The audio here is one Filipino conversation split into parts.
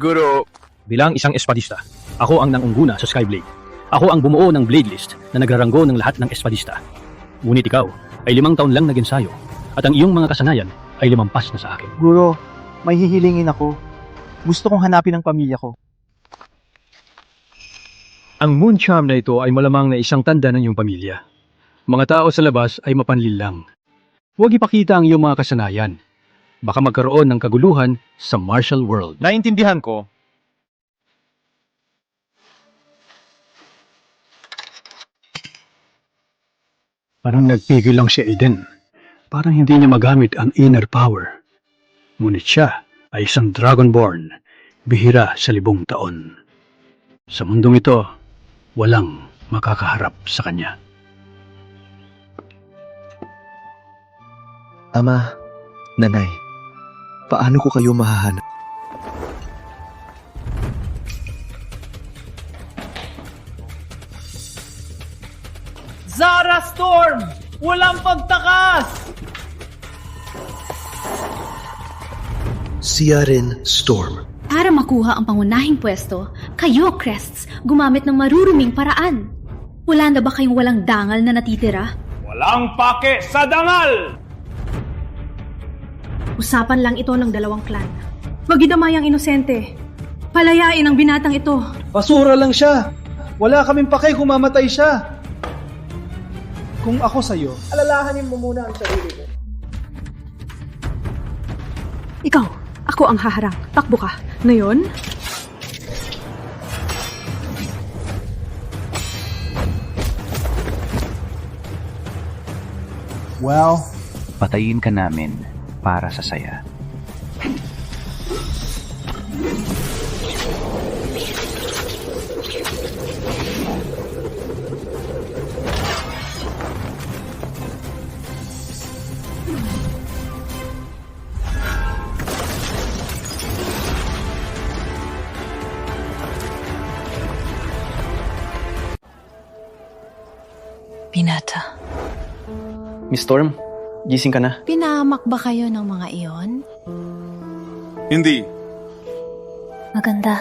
Guro. Bilang isang espadista, ako ang nangungguna sa Skyblade. Ako ang bumuo ng Blade List na nagraranggo ng lahat ng espadista. Ngunit ikaw ay 5 taon lang nag-ensayo at ang iyong mga kasanayan ay limampas na sa akin. Guro, may hihilingin ako. Gusto kong hanapin ang pamilya ko. Ang moon charm na ito ay malamang na isang tanda ng iyong pamilya. Mga tao sa labas ay mapanlil lang. Huwag ipakita ang iyong mga kasanayan. Baka magkaroon ng kaguluhan sa martial world. Naintindihan ko. Parang nagpigil lang si Aiden. Parang hindi niya magamit ang inner power. Ngunit siya ay isang Dragonborn, bihira sa 1000 taon. Sa mundong ito, walang makakaharap sa kanya. Ama, Nanay, paano ko kayo mahahanap? Zara Storm! Walang pagtakas! Siyarin Storm. Para makuha ang pangunahing pwesto, kayo, Crests, gumamit ng maruruming paraan. Wala na ba kayong walang dangal na natitira? Walang pake sa dangal! Usapan lang ito ng 2 clan. Magidamay ang inosente. Palayain ang binatang ito. Basura lang siya. Wala kaming pakay kung mamatay siya. Kung ako sa'yo, alalahanin mo muna ang sarili mo. Ikaw, ako ang haharang. Takbo ka. Ngayon, Well, Patayin ka namin para sa saya. Binata. Miss Storm, gising ka na. Pinahamak ba kayo ng mga iyon? Hindi. Maganda.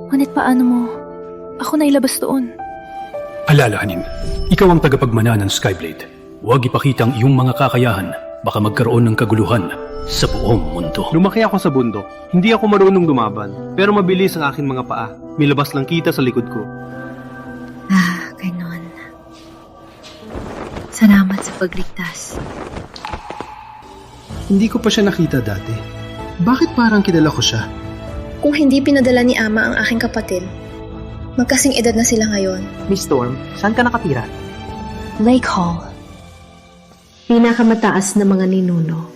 Ngunit paano mo ako nailabas doon? Alalahanin, ikaw ang tagapagmana ng Skyblade. Huwag ipakita ang iyong mga kakayahan. Baka magkaroon ng kaguluhan sa buong mundo. Lumaki ako sa bundok. Hindi ako marunong lumaban, pero mabilis ang aking mga paa. May labas lang kita sa likod ko. Ganon. Salamat sa pagligtas. Hindi ko pa siya nakita dati. Bakit parang kilala ko siya? Kung hindi pinadala ni Ama ang aking kapatid, magkasing edad na sila ngayon. Miss Storm, saan ka nakatira? Lake Hall. pinakamataas na mga ninuno.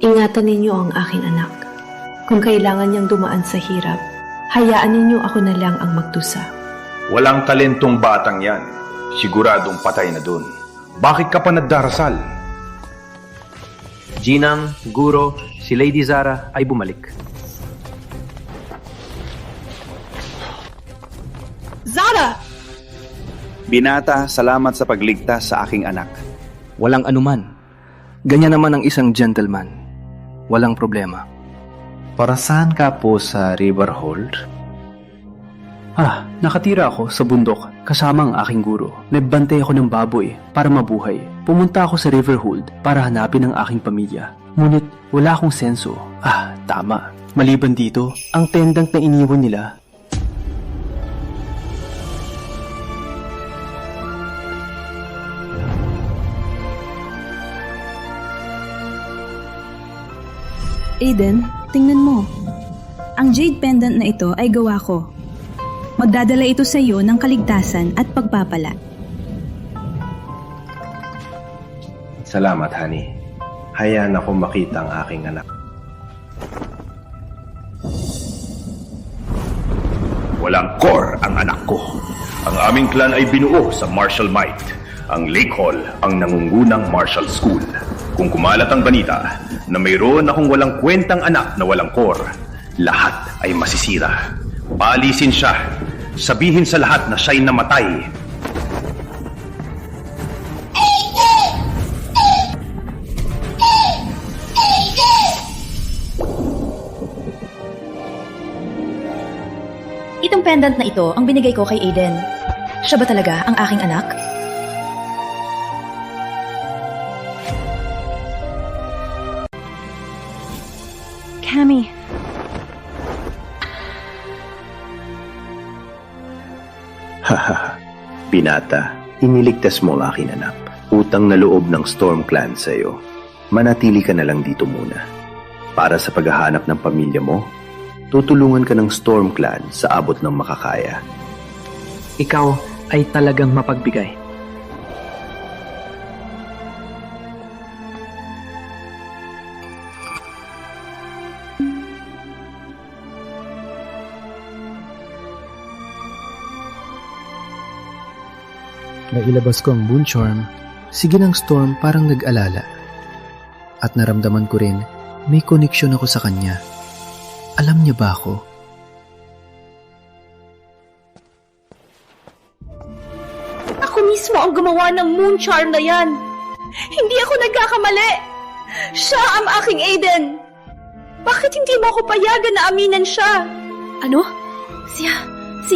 Ingatan ninyo ang aking anak. Kung kailangan niyang dumaan sa hirap, hayaan ninyo ako na lang ang magdusa. Walang talentong batang yan. Siguradong patay na dun. Bakit ka pa nagdarasal? Ginang, Guro, si Lady Zara ay bumalik. Zara! Binata, salamat sa pagligtas sa aking anak. Walang anuman. Ganyan naman ang isang gentleman. Walang problema. Para saan ka po sa Riverhold? Nakatira ako sa bundok kasama ang aking guro. Nagbantay ako ng baboy para mabuhay. Pumunta ako sa Riverhold para hanapin ang aking pamilya. Ngunit wala akong senso. Tama. Maliban dito, ang tendang na iniwan nila. Aiden, tingnan mo. Ang jade pendant na ito ay gawa ko. Magdadala ito sa iyo ng kaligtasan at pagpapala. Salamat, honey. Hayaan ako makita ang aking anak. Walang core ang anak ko. Ang aming clan ay binuo sa martial might. Ang Lake Hall ang nangungunang martial school. Kung kumalat ang balita na mayroon akong walang kwentang anak na walang core, lahat ay masisira. Paalisin siya. Sabihin sa lahat na siya'y namatay. Itong pendant na ito ang binigay ko kay Aiden. Siya ba talaga ang aking anak? Cammy, Haha, binata, iniligtas mo ang aking anak. Utang na loob ng Storm Clan sa'yo. Manatili ka na lang dito muna. Para sa paghahanap ng pamilya mo, tutulungan ka ng Storm Clan sa abot ng makakaya. Ikaw ay talagang mapagbigay. Nailabas ko ang Moon Charm, sige ng Storm parang nag-alala. At naramdaman ko rin, may koneksyon ako sa kanya. Alam niya ba ako? Ako mismo ang gumawa ng moon charm na yan. Hindi ako nagkakamali. Siya ang aking Aiden. Bakit hindi mo ako payagan na aminin siya? Ano? Siya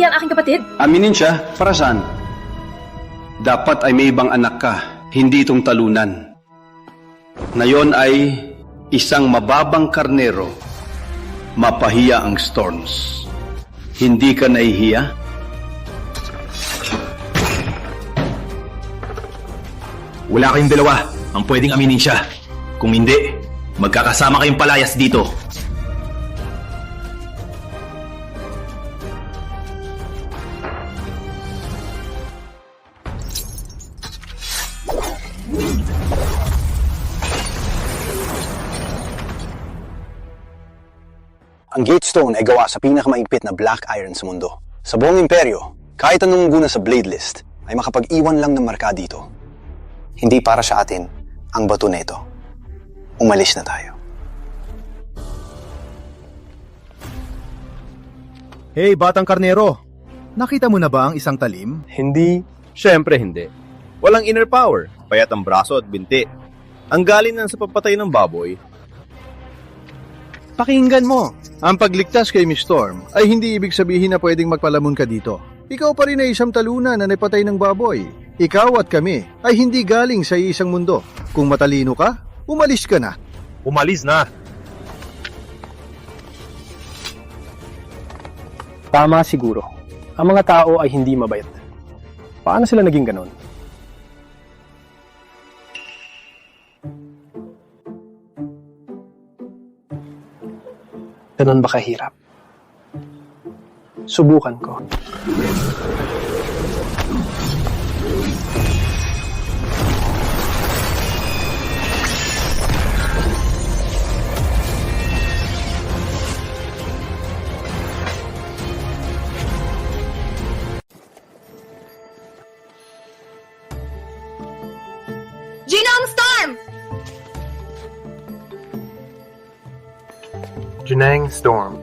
ang aking kapatid? Aminin siya, para saan? Dapat ay may ibang anak ka, hindi itong talunan. Ngayon ay isang mababang karnero, mapahiya ang Storms. Hindi ka nahihiya? Wala kayong dalawa ang pwedeng aminin siya. Kung hindi, magkakasama kayong palayas dito. Ang Gatestone ay gawa sa pinakamaigpit na black iron sa mundo. Sa buong imperyo, kahit anong guna sa blade list, ay makapag-iwan lang ng marka dito. Hindi para sa atin ang bato na ito. Umalis na tayo. Hey, batang karnero! Nakita mo na ba ang isang talim? Hindi. Siyempre hindi. Walang inner power, payat ang braso at binti. Ang galing nan sa papatay ng baboy. Pakinggan mo, ang pagligtas kay Miss Storm ay hindi ibig sabihin na pwedeng magpalamon ka dito. Ikaw pa rin ay isang talunan na napatay ng baboy. Ikaw at kami ay hindi galing sa isang mundo. Kung matalino ka, umalis ka na. Umalis na! Tama siguro. Ang mga tao ay hindi mabait. Paano sila naging ganon? Ganon ba kahirap? Subukan ko. Genome Storm! Junang Storm.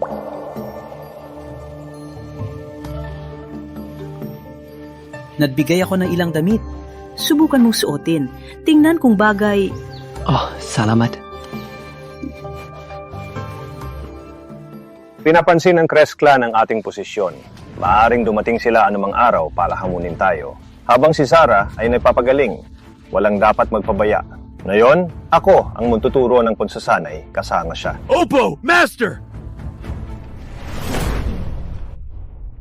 Nagbigay ako ng ilang damit. Subukan mong suotin. Tingnan kung bagay... Oh, salamat. Pinapansin ng Crest Clan ang ating posisyon. Maaring dumating sila anumang araw para hamunin tayo. Habang si Sarah ay nagpapagaling, walang dapat magpabaya. Ngayon, ako ang magtuturo ng pagsasanay kasama siya. Opo, Master!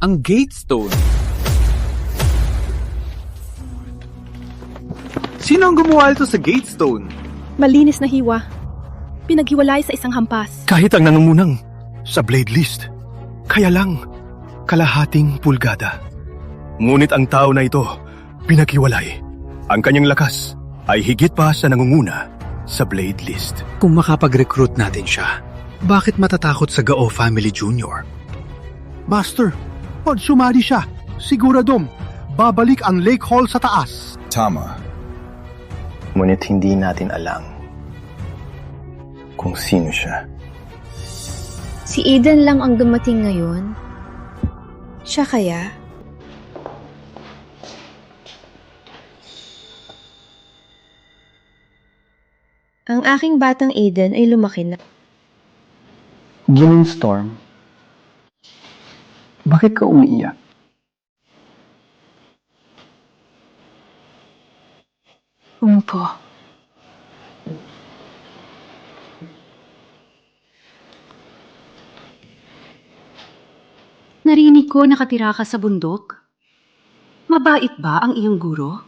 Ang Gatestone. Sino ang gumawa ito sa Gatestone? Malinis na hiwa. Pinaghiwalay sa isang hampas. Kahit ang nangungunang sa blade list, kaya lang kalahating pulgada. Ngunit ang tao na ito, pinaghiwalay. Ang kanyang lakas ay higit pa sa nangunguna sa blade list. Kung makapag-recruit natin siya, bakit matatakot sa Gao Family Jr.? Master, pag sumali siya, siguradong babalik ang Lake Hall sa taas. Tama. Ngunit hindi natin alam kung sino siya. Si Aiden lang ang dumating ngayon. Siya kaya? Ang aking batang Aiden ay lumaki na. Gilling Storm. Bakit Bakit ka umiiyak? Umupo. Narinig ko nakatira ka sa bundok. Mabait ba ang iyong guro?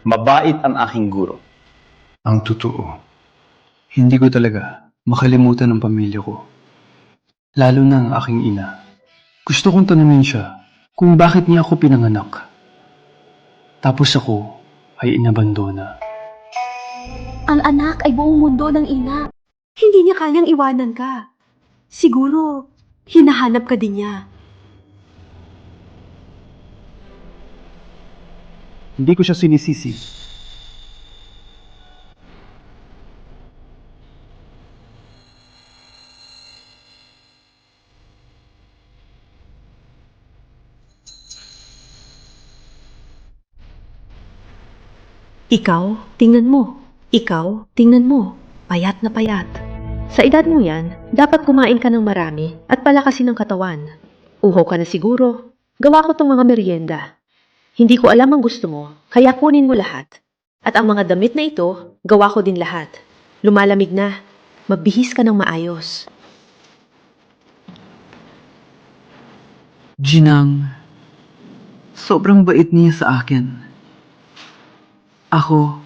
Mabait ang aking guro. Ang totoo, hindi ko talaga makalimutan ang pamilya ko. Lalo na ang aking ina. Gusto kong tanungin siya kung bakit niya ako pinanganak. Tapos ako ay inabandona. Ang anak ay buong mundo ng ina. Hindi niya kayang iwanan ka. Siguro, hinahanap ka din niya. Hindi ko siya sinisisi. Ikaw, tingnan mo. Ikaw, tingnan mo. Payat na payat. Sa edad mo yan, dapat kumain ka ng marami at palakasin ang katawan. Uhaw ka na siguro. Gawa ko tong mga merienda. Hindi ko alam ang gusto mo, kaya kunin mo lahat. At ang mga damit na ito, gawa ko din lahat. Lumalamig na. Mabihis ka ng maayos. Ginang, sobrang bait niya sa akin. Ako,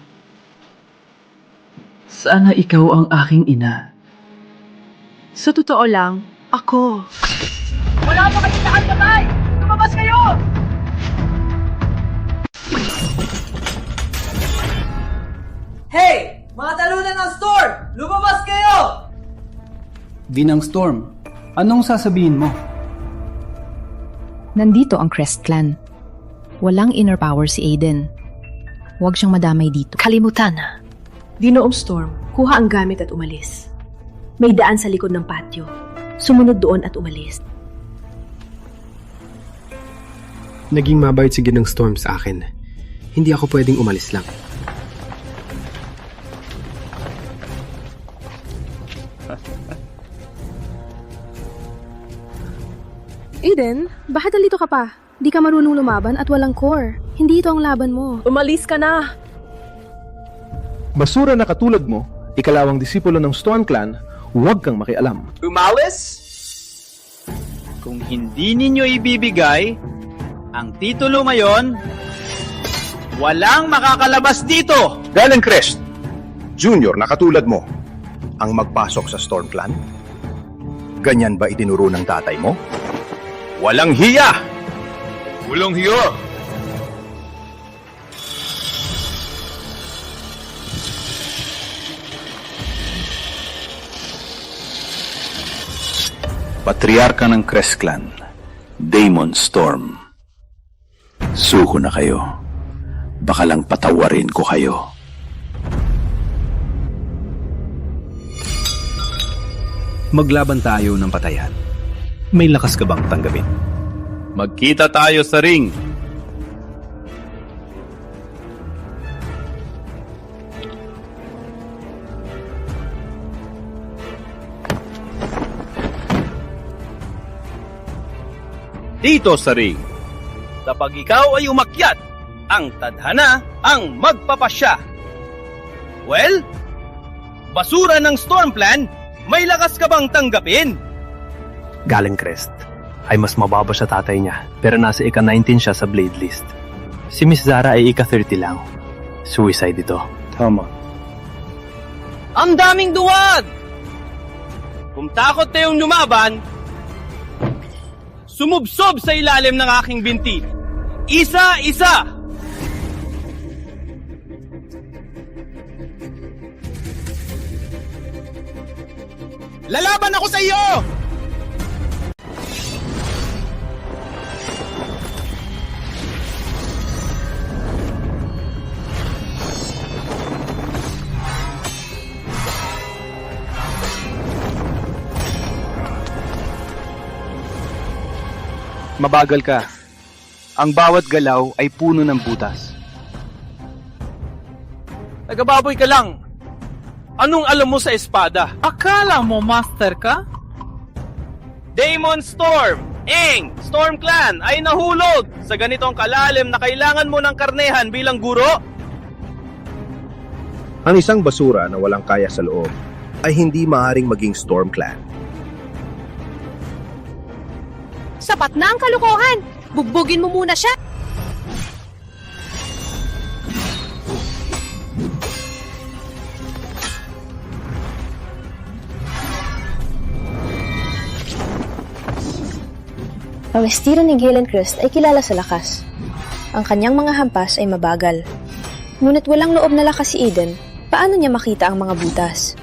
sana ikaw ang aking ina. Sa totoo lang, ako. Wala pa kayong nakatagay! Lumabas kayo! Hey! Mga talunan ng storm! Lumabas kayo! Ginang Storm, anong sasabihin mo? Nandito ang Crest Clan. Walang inner power si Aiden. Huwag siyang madamay dito. Kalimutan na. Dinoong Storm, kuha ang gamit at umalis. May daan sa likod ng patio. Sumunod doon at umalis. Naging mabait si Ginang Storm sa akin. Hindi ako pwedeng umalis lang. Aiden, bakit nalito ka pa? Di ka marunong lumaban at walang core. Hindi ito ang laban mo. Umalis ka na! Basura na katulad mo, ikalawang disipulo ng Storm Clan, huwag kang makialam. Umalis? Kung hindi ninyo ibibigay ang titulo ngayon, walang makakalabas dito! Galen Crest, Junior na katulad mo, ang magpasok sa Storm Clan? Ganyan ba itinuro ng tatay mo? Walang hiya! Walang hiya! Patriarka ng Crest Clan, Daemon Storm. Suko na kayo. Baka lang patawarin ko kayo. Maglaban tayo ng patayan. May lakas ka bang tanggapin? Magkita tayo sa ring. Dito sa ring. Kapag ikaw ay umakyat, ang tadhana ang magpapasya. Well, basura ng Storm Clan, may lakas ka bang tanggapin? Galen Crest ay mas mababa sa tatay niya, pero nasa ika-19 siya sa Blade List. Si Miss Zara ay ika-30 lang. Suicide ito. Tama. Ang daming duwag! Kung takot tayong lumaban, sumubsob sa ilalim ng aking binti. Isa-isa! Lalaban ako sa iyo! Mabagal ka. Ang bawat galaw ay puno ng butas. Nagababoy ka lang. Anong alam mo sa espada? Akala mo master ka? Daemon Storm, Aang, Storm Clan ay nahulog sa ganitong kalalim na kailangan mo ng karnehan bilang guro? Ang isang basura na walang kaya sa loob ay hindi maaaring maging Storm Clan. Sapat na ang kalukuhan! Bugbugin mo muna siya! Ang estilo ni Galen Crest ay kilala sa lakas. Ang kanyang mga hampas ay mabagal. Ngunit walang loob na lakas si Eden, paano niya makita ang mga butas?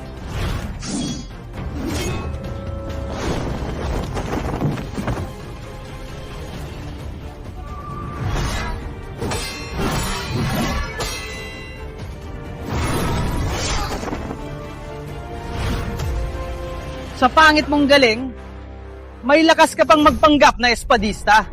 Sa pangit mong galing, may lakas ka pang magpanggap na espadista.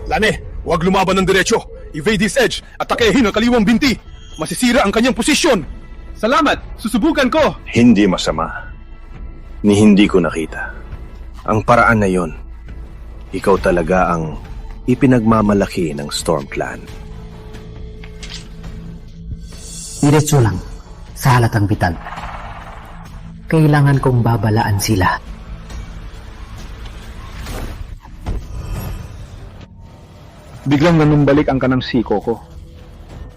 Lane, huwag lumaban ng diretsyo. Evade this edge at takehin ang kaliwang binti. Masisira ang kanyang posisyon. Salamat, susubukan ko. Hindi masama. Ni hindi ko nakita. Ang paraan na yon, ikaw talaga ang ipinagmamalaki ng Storm Clan. Diretso lang, sa halatang bitan. Kailangan kong babalaan sila. Biglang nanumbalik ang kanang siko ko.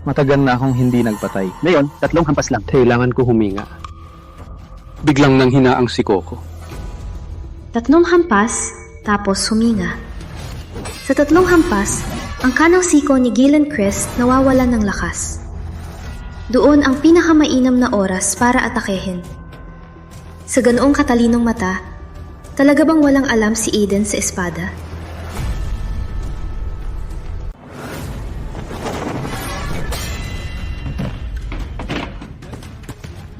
Matagal na akong hindi nagpatay. Ngayon, 3 hampas lang. Kailangan ko huminga. Biglang nanghina ang siko ko. 3 hampas, tapos huminga. Sa 3 hampas, ang kanang siko ni Galen Crest nawawalan ng lakas. Doon ang pinakamainam na oras para atakehin. Sa ganoong katalinong mata, talaga bang walang alam si Eden sa espada?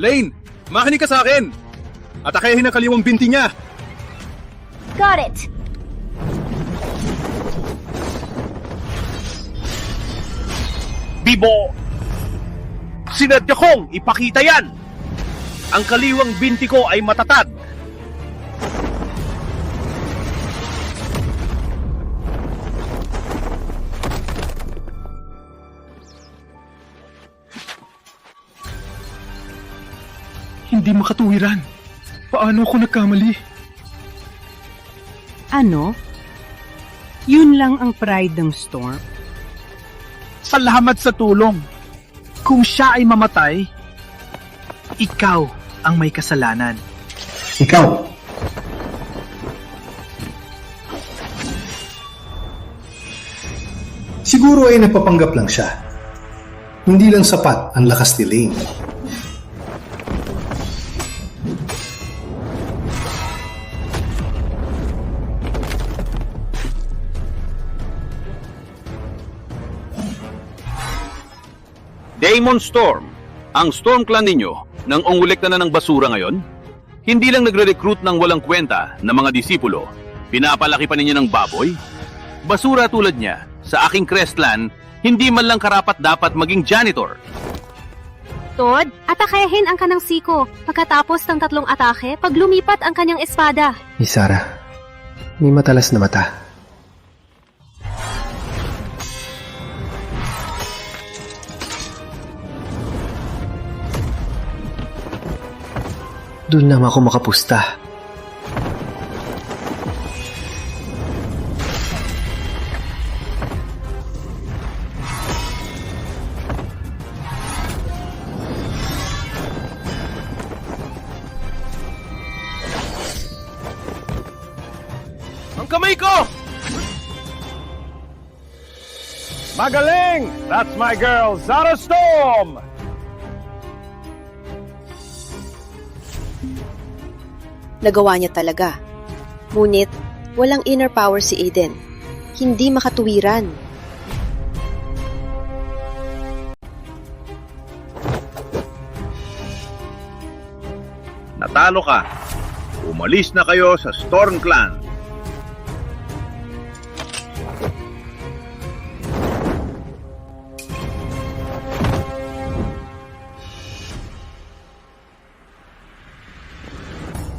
Lane, makinig ka sa akin. Atakehin ang kaliwang binti niya. Got it! Bibo! Sinadya kong ipakita yan! Ang kaliwang binti ko ay matatag. Hindi makatuwiran. Paano ako nagkamali? Ano? Yun lang ang pride ng Storm? Salamat sa tulong. Kung siya ay mamatay, ikaw ang may kasalanan. Ikaw! Siguro ay napapanggap lang siya. Hindi lang sapat ang lakas ni Lane. Daemon Storm, ang Storm Clan ninyo nang ungulekta na ng basura ngayon? Hindi lang nagre-recruit ng walang kwenta na mga disipulo, pinapalaki pa ninyo ng baboy? Basura tulad niya, sa aking Crestland, hindi man lang karapat dapat maging janitor. Todd, atakehin ang kanang siko. Pagkatapos ng 3 atake, pag lumipat ang kanyang espada. Ni Sarah, may matalas na mata. Doon lang ako makapusta. Ang kamay ko! Magaling! That's my girl, Zara Storm! Nagawa niya talaga. Ngunit, walang inner power si Eden. Hindi makatuwiran. Natalo ka. Umalis na kayo sa Storm Clan.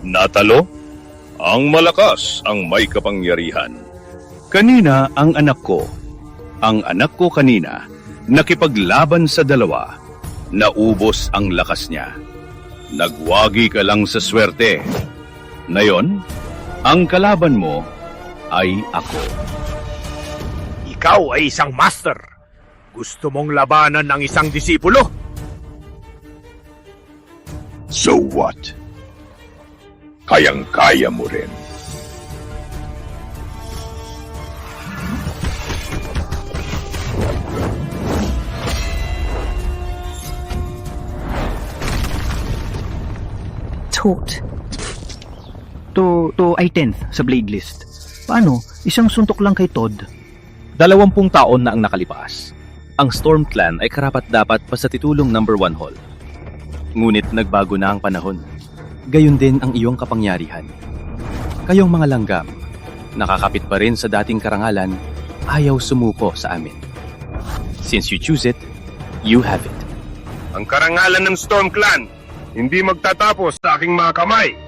Natalo? Ang malakas ang may kapangyarihan. Kanina ang anak ko. Ang anak ko kanina, nakipaglaban sa dalawa. Naubos ang lakas niya. Nagwagi ka lang sa swerte. Ngayon, ang kalaban mo ay ako. Ikaw ay isang master. Gusto mong labanan ng isang disipulo? So what? Kayang-kaya mo rin. Toad. To ay 10th sa Blade List. Paano? Isang suntok lang kay Todd. 20 taon na ang nakalipas. Ang Storm Clan ay karapat-dapat pa sa titulong number 1 hall. Ngunit nagbago na ang panahon. Gayon din ang iyong kapangyarihan. Kayong mga langgam, nakakapit pa rin sa dating karangalan, ayaw sumuko sa amin. Since you choose it, you have it. Ang karangalan ng Storm Clan, hindi magtatapos sa aking mga kamay.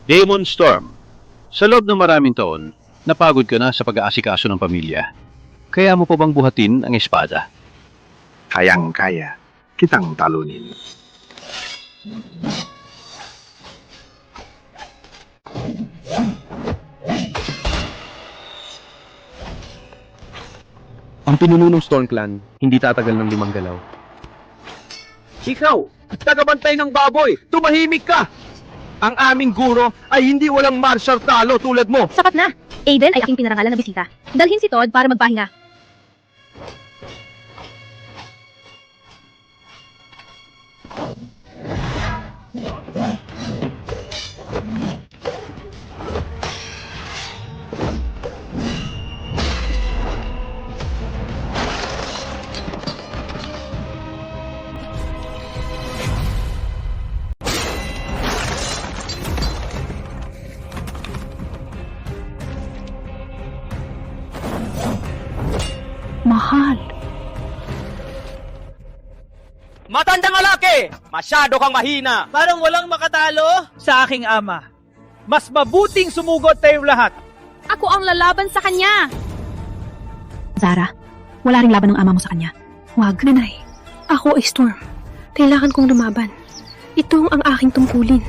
Demon Storm, sa loob ng maraming taon, napagod ka na sa pag-aasikaso ng pamilya. Kaya mo pa bang buhatin ang espada? Kayang-kaya kitang talunin. Ang pinuno ng Storm Clan, hindi tatagal ng 5 galaw. Ikaw, tagabantay ng baboy, tumahimik ka! Ang aming guro ay hindi walang martial talo tulad mo. Sapat na! Aiden ay aking pinarangalan na bisita. Dalhin si Todd para magpahinga. Mahal. Matandang lalaki! Masyado kang mahina! Parang walang makatalo sa aking ama. Mas mabuting sumugot tayong lahat. Ako ang lalaban sa kanya! Zara, wala ring laban ng ama mo sa kanya. Huwag. Nanay, ako ay Storm. Kailangan kong lumaban. Ito ang aking tungkulin.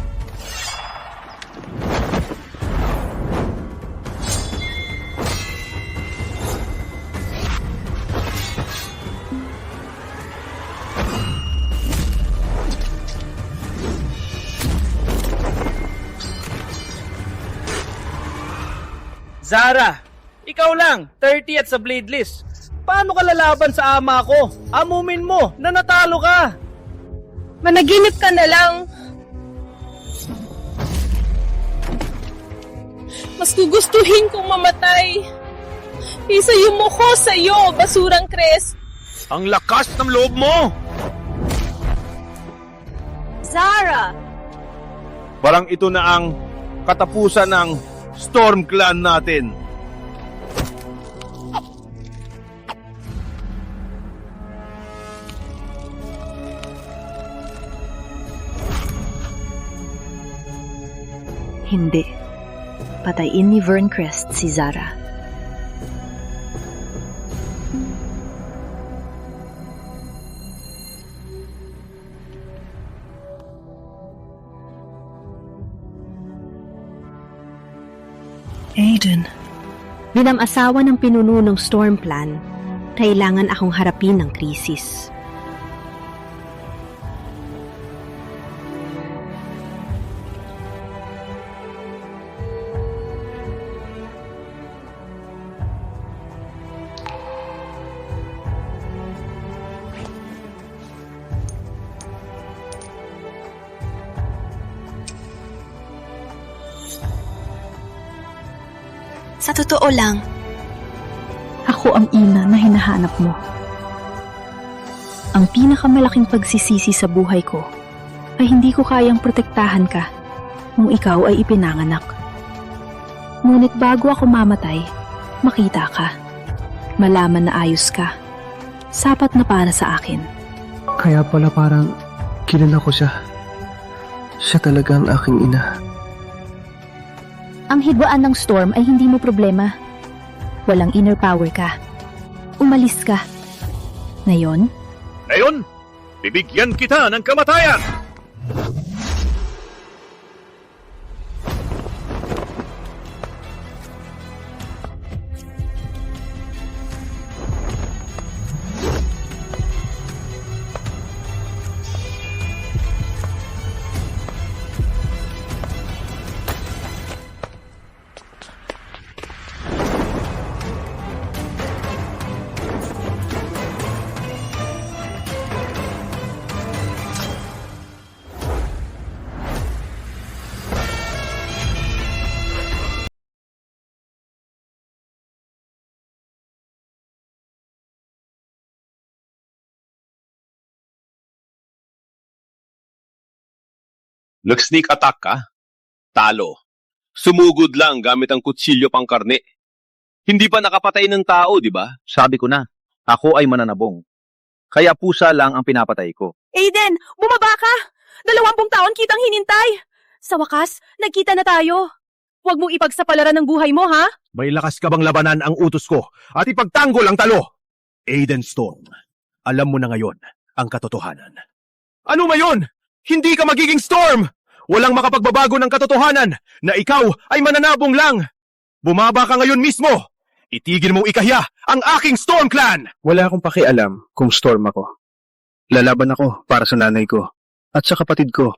Zara, ikaw lang, 30th sa Blade List. Paano ka lalaban sa ama ko? Amumin mo na natalo ka. Managinip ka na lang. Mas gugustuhin kong mamatay. Isa yung mukho sa'yo, basurang Crest. Ang lakas ng loob mo! Zara! Parang ito na ang katapusan ng Storm Clan natin. Hindi. Patayin ni Verncrest si Zara. Aiden. Bilang asawa ng pinuno ng Storm Clan, kailangan akong harapin ng krisis. Sa totoo lang, Ako ang ina na hinahanap mo. Ang pinakamalaking pagsisisi sa buhay ko ay hindi ko kayang protektahan ka nung ikaw ay ipinanganak. Ngunit bago ako mamatay, makita ka. Malaman na ayos ka. sapat na para sa akin. Kaya pala parang kilala ko siya. Siya talaga ang aking ina. Ang hidwaan ng storm ay hindi mo problema. Walang inner power ka. Umalis ka. Ngayon, Ngayon, bibigyan kita ng kamatayan! Nag-sneak attack ka? Talo. Sumugod lang gamit ang kutsilyo pang karne. Hindi pa nakapatay ng tao, di ba? Sabi ko na, ako ay mananabong. Kaya pusa lang ang pinapatay ko. Aiden, bumaba ka! 20 taon kitang hinintay! Sa wakas, nagkita na tayo. Huwag mong ipagsapalaran ng buhay mo, ha? May lakas ka bang labanan ang utos ko at ipagtanggol ang talo? Aiden Storm, alam mo na ngayon ang katotohanan. Ano mayon? Hindi ka magiging Storm! Walang makapagbabago ng katotohanan na ikaw ay mananabong lang. Bumaba ka ngayon mismo. Itigil mong ikahiya ang aking Storm Clan! Wala akong pakialam kung storm ako. Lalaban ako para sa nanay ko at sa kapatid ko.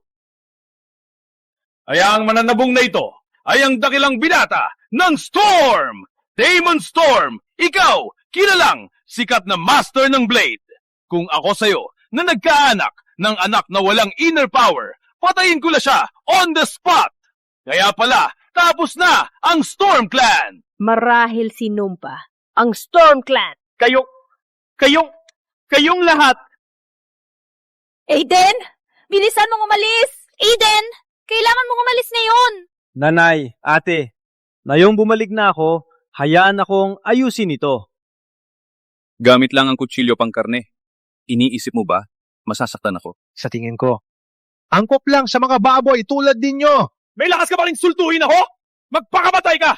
Kaya ang mananabong na ito ay ang dakilang binata ng Storm! Damon Storm! Ikaw, kilalang sikat na master ng Blade. Kung ako sa'yo na nagkaanak ng anak na walang inner power, patayin ko na siya on the spot! Kaya pala, tapos na ang Storm Clan! Marahil sinumpa ang Storm Clan. Kayong lahat. Aiden! Bilisan mong umalis! Aiden! Kailangan mong umalis ngayon! Nanay, ate, ngayong bumalik na ako, hayaan akong ayusin ito. Gamit lang ang kutsilyo pang karne. Iniisip mo ba, masasaktan ako? Sa tingin ko, angkop lang sa mga baboy tulad ninyo! May lakas ka pa rin sultuhin ako? Magpakamatay ka!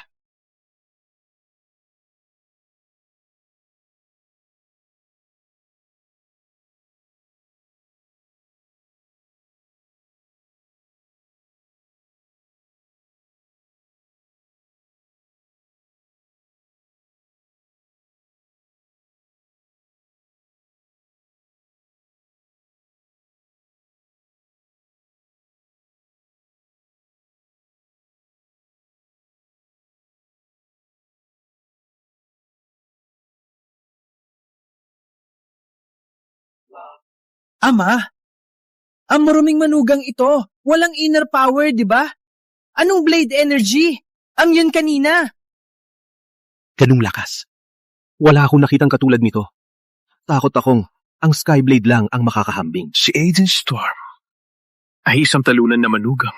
Ama, ang maruming manugang ito. Walang inner power, di ba? Anong blade energy? Ang yun kanina. Ganung lakas. Wala akong nakitang katulad nito. Takot akong ang Skyblade lang ang makakahambing. Si Aiden Storm ay isang talunan na manugang.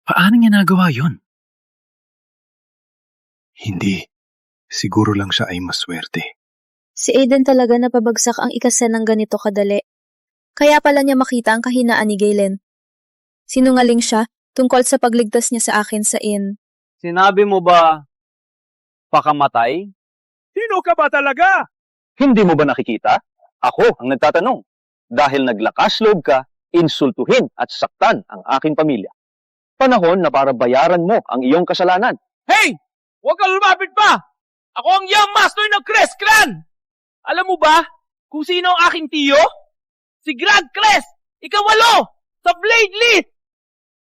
Paano niya nagawa yon? Hindi. Siguro lang siya ay maswerte. Si Aiden talaga napabagsak ang ikasen ng ganito kadali. Kaya pala niya makita ang kahinaan ni Galen. Sinungaling siya tungkol sa pagligtas niya sa akin sa inn. Sinabi mo ba pakamatay? Sino ka ba talaga? Hindi mo ba nakikita? Ako ang nagtatanong. Dahil naglakas loob ka, insultuhin at saktan ang aking pamilya. Panahon na para bayaran mo ang iyong kasalanan. Hey! Huwag ka lumapit pa! Ako ang young master ng Crest Clan! Alam mo ba kung sino ang aking tiyo? Si Grand Crest! Ika-8! Sa Blade List!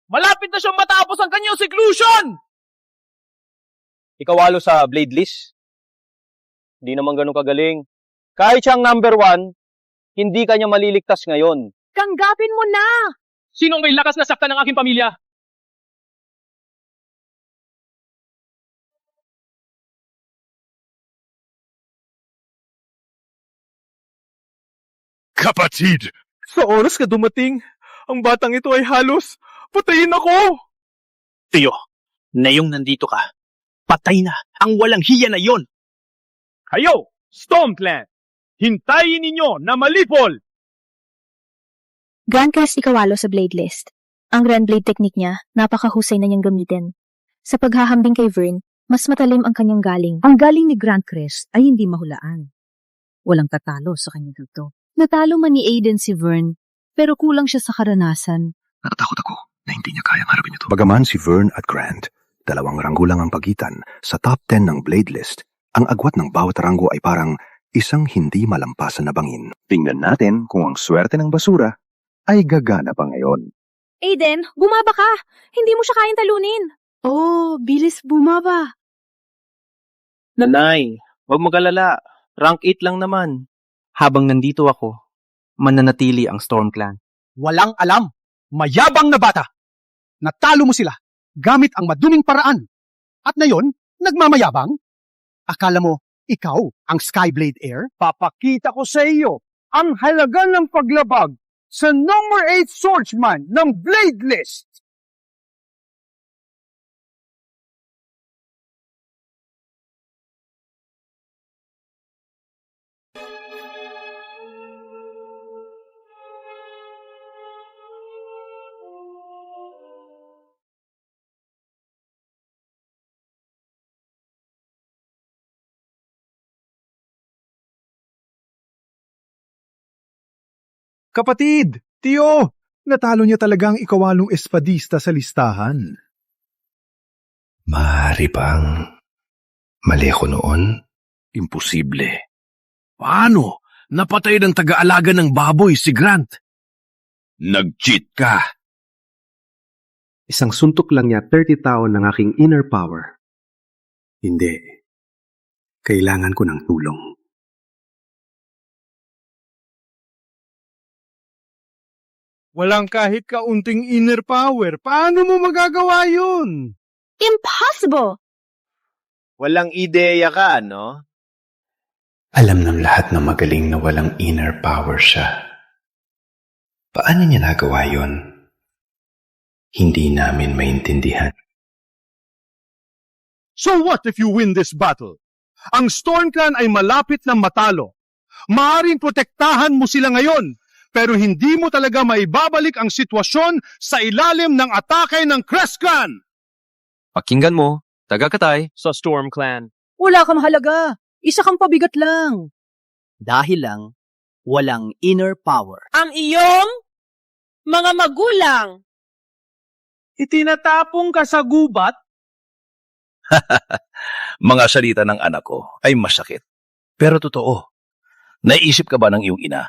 Malapit na siyang matapos ang kanyang seclusion! Ika-8 sa Blade List? Hindi naman ganun kagaling. Kahit siyang number 1, hindi kanya maliligtas ngayon. Tanggapin mo na! Sinong may lakas na saktan ng aking pamilya? Kapatid! Sa oras ka dumating, ang batang ito ay halos patayin ako! Tiyo, ngayong nandito ka, patay na ang walang hiya na yon. Kayo, Storm Clan! Hintayin ninyo na malipol! Grand Crest ikawalo sa blade list. Ang Grand Blade technique niya, napakahusay na niyang gamitin. Sa paghahambing kay Vern, mas matalim ang kanyang galing. Ang galing ni Grand Crest ay hindi mahulaan. Walang tatalo sa kanyang dito. Natalo man ni Aiden si Vern, pero kulang siya sa karanasan. Natatakot ako na hindi niya kayang harapin ito. Bagaman si Vern at Grant, 2 ranggo lang ang pagitan sa top 10 ng Blade List, ang agwat ng bawat ranggo ay parang isang hindi malampasan na bangin. Tingnan natin kung ang swerte ng basura ay gagana pa ngayon. Aiden, bumaba ka! Hindi mo siya kayang talunin! Oh, bilis bumaba. Nanay, huwag magalala. Rank 8 lang naman. Habang nandito ako, mananatili ang Storm Clan. Walang alam. Mayabang na bata. Natalo mo sila gamit ang maduming paraan. At ngayon, nagmamayabang? Akala mo, ikaw ang Skyblade Heir? Papakita ko sa iyo ang halaga ng paglabag sa number 8 swordsman ng Blade List. Kapatid! Tiyo! Natalo niya talaga ang ikawalong espadista sa listahan. Maaari bang mali ko noon? Imposible. Paano? Napatay ng taga-alaga ng baboy si Grant. Nag-cheat ka. Isang suntok lang niya 30 taon ng aking inner power. Hindi. Kailangan ko ng tulong. Walang kahit kaunting inner power. Paano mo magagawa yun? Impossible! Walang ideya ka, no? Alam ng lahat na magaling na walang inner power siya. Paano niya nagawa yun? Hindi namin maintindihan. So what if you win this battle? Ang Storm Clan ay malapit na matalo. Maaring protektahan mo sila ngayon, pero hindi mo talaga maibabalik ang sitwasyon sa ilalim ng atake ng Crest Clan! Pakinggan mo, taga-Katay sa Storm Clan. Wala kang mahalaga. Isa kang pabigat lang. Dahil lang, walang inner power. Ang iyong mga magulang. Itinatapong ka sa gubat? Mga salita ng anak ko ay masakit. Pero totoo. Naisip ka ba ng iyong ina?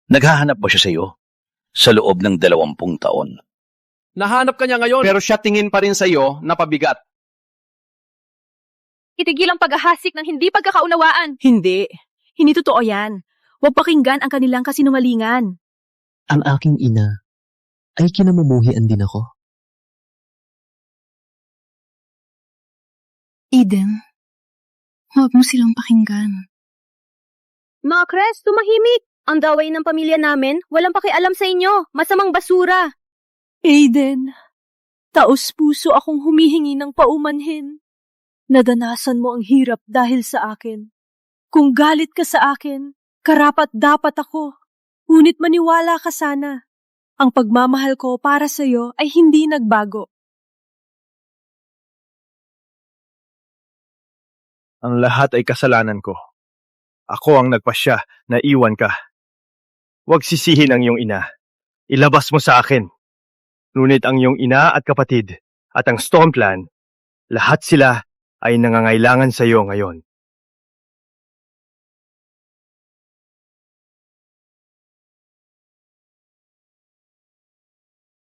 Naghahanap ba siya sa iyo? Sa loob ng 20 taon. Nahanap ka niya ngayon, pero siya tingin pa rin sa iyo na pabigat. Itigil ang paghahasik ng hindi pagkakaunawaan. Hindi. Hindi totoo yan. Huwag pakinggan ang kanilang kasinungalingan. Ang aking ina ay kinamumuhian din ako. Eden, huwag mo silang pakinggan. Mga Crest, tumahimik! Ang daway ng pamilya namin, walang pakialam sa inyo. Masamang basura. Aiden, taos-puso akong humihingi ng paumanhin. Nadanasan mo ang hirap dahil sa akin. Kung galit ka sa akin, karapat-dapat ako. Ngunit maniwala ka sana. Ang pagmamahal ko para sa iyo ay hindi nagbago. Ang lahat ay kasalanan ko. Ako ang nagpasya na iwan ka. Huwag sisihin ang iyong ina. Ilabas mo sa akin. Ngunit ang iyong ina at kapatid at ang Storm Clan, lahat sila ay nangangailangan sa iyo ngayon.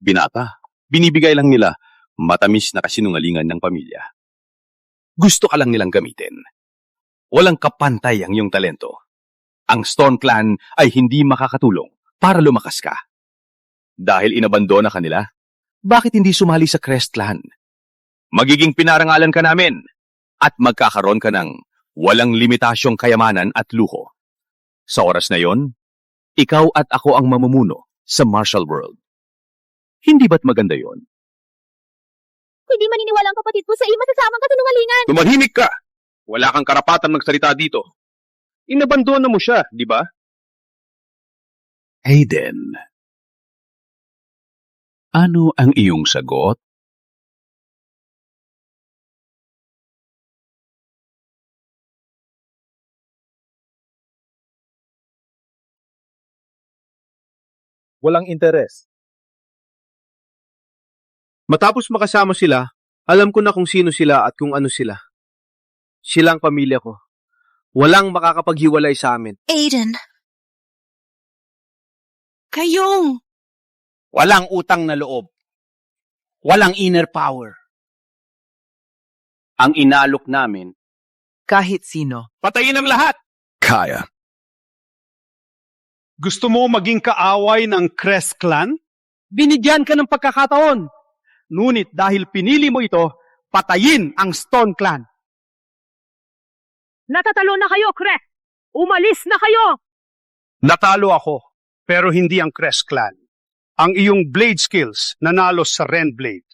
Binata, binibigay lang nila matamis na kasinungalingan ng pamilya. Gusto ka lang nilang gamitin. Walang kapantay ang iyong talento. Ang Storm Clan ay hindi makakatulong para lumakas ka. Dahil inabandona ka nila, bakit hindi sumali sa Crest Clan? Magiging pinarangalan ka namin at magkakaroon ka ng walang limitasyong kayamanan at luho. Sa oras na yon, ikaw at ako ang mamumuno sa martial world. Hindi ba't maganda yon? Hindi maniniwala ang kapatid mo sa masasamang kasinungalingan. Tumahimik ka! Wala kang karapatan magsalita dito. Inabandona mo siya, di ba? Aiden, ano ang iyong sagot? Walang interes. Matapos makasama sila, alam ko na kung sino sila at kung ano sila. Silang pamilya ko. Walang makakapaghiwalay sa amin. Aiden. Kayong... Walang utang na loob. Walang inner power. Ang inaalok namin, Kahit sino. patayin ang lahat. Kaya. Gusto mo maging kaaway ng Crest Clan? Binigyan ka ng pagkakataon. Ngunit dahil pinili mo ito, patayin ang Stone Clan. Natatalo na kayo, Crest! Umalis na kayo! Natalo ako, pero hindi ang Crest Clan. Ang iyong blade skills nanalo sa Ren Blade.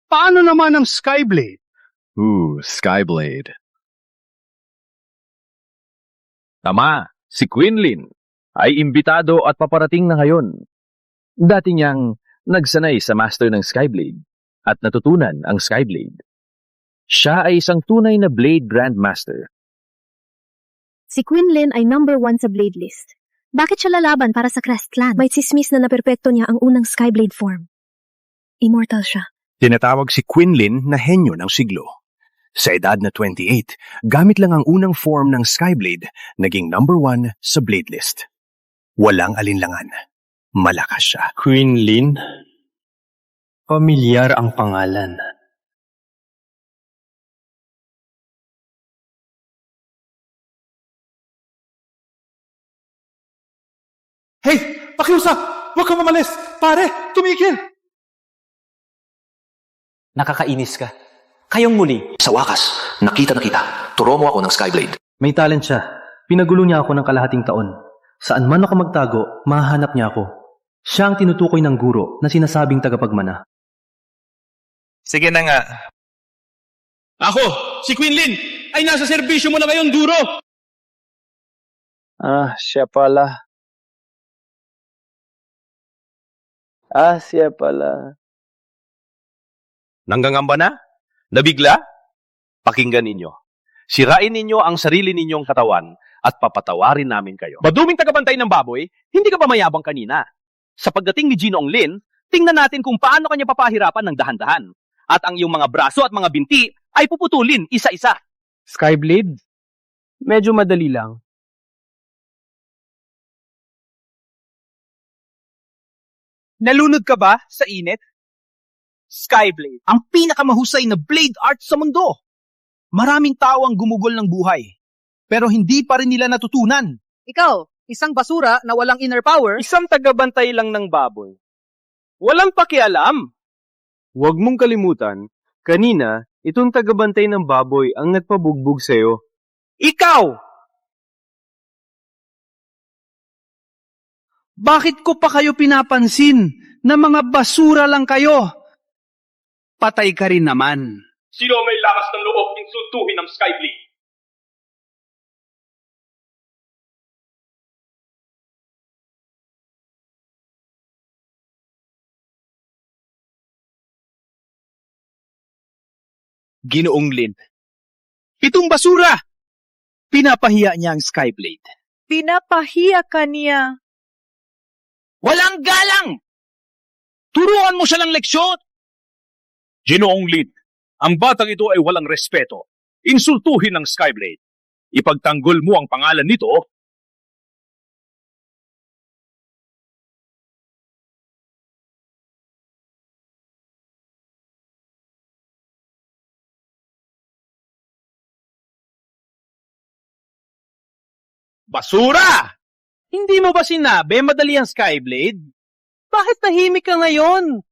Paano naman ang Skyblade? Skyblade. Tama, si Quinlin ay imbitado at paparating na ngayon. Dati niyang nagsanay sa master ng Skyblade at natutunan ang Skyblade. Siya ay isang tunay na Blade Grandmaster. Si Quinlin ay number 1 sa Blade list. Bakit siya lalaban para sa Crest Clan? May tsismis na naperpekto niya ang unang Skyblade form. Immortal siya. Tinatawag si Quinlin na henyo ng siglo. Sa edad na 28, gamit lang ang unang form ng Skyblade, naging number 1 sa Blade list. Walang alinlangan. Malakas siya. Quinlin? Pamilyar ang pangalan. Hey! Pakiusap! Huwag kang mamalis! Pare! Tumigil! Nakakainis ka. Kayong muli. Sa wakas, nakita na kita. Turo mo ako ng Skyblade. May talent siya. Pinagulo niya ako ng kalahating taon. Saan man ako magtago, mahahanap niya ako. Siya ang tinutukoy ng guro na sinasabing tagapagmana. Sige na nga. Ako, si Quinlin, ay nasa serbisyo mo na ngayon, guro! Siya pala. Siya pala. Nanggangamba na? Nabigla? Pakinggan ninyo. Sirain ninyo ang sarili ninyong katawan at papatawarin namin kayo. Maduming tagabantay ng baboy, hindi ka ba mayabang kanina? Sa pagdating ni Ginoong Lin, tingnan natin kung paano kanya papahirapan ng dahan-dahan. At ang iyong mga braso at mga binti ay puputulin isa-isa. Skyblade? Medyo madali lang. Nalunod ka ba sa init? Skyblade, ang pinakamahusay na blade art sa mundo. Maraming tao ang gumugol ng buhay, pero hindi pa rin nila natutunan. Ikaw, isang basura na walang inner power. Isang tagabantay lang ng baboy. Walang pakialam. Huwag mong kalimutan, kanina, itong tagabantay ng baboy ang nagpabugbog sa'yo. Ikaw! Bakit ko pa kayo pinapansin na mga basura lang kayo? Patay ka rin naman. Sino may lakas ng loob insultuhin ng Skyblade? Ginoong Lin. Itong basura! Pinapahiya niya ang Skyblade. Pinapahiya ka niya. Walang galang! Turuan mo siya ng leksyon! Ginoong Lin, ang batang ito ay walang respeto. Insultuhin ng Skyblade. Ipagtanggol mo ang pangalan nito. Basura! Hindi mo ba sinabi madali ang Skyblade? Bakit tahimik ka ngayon?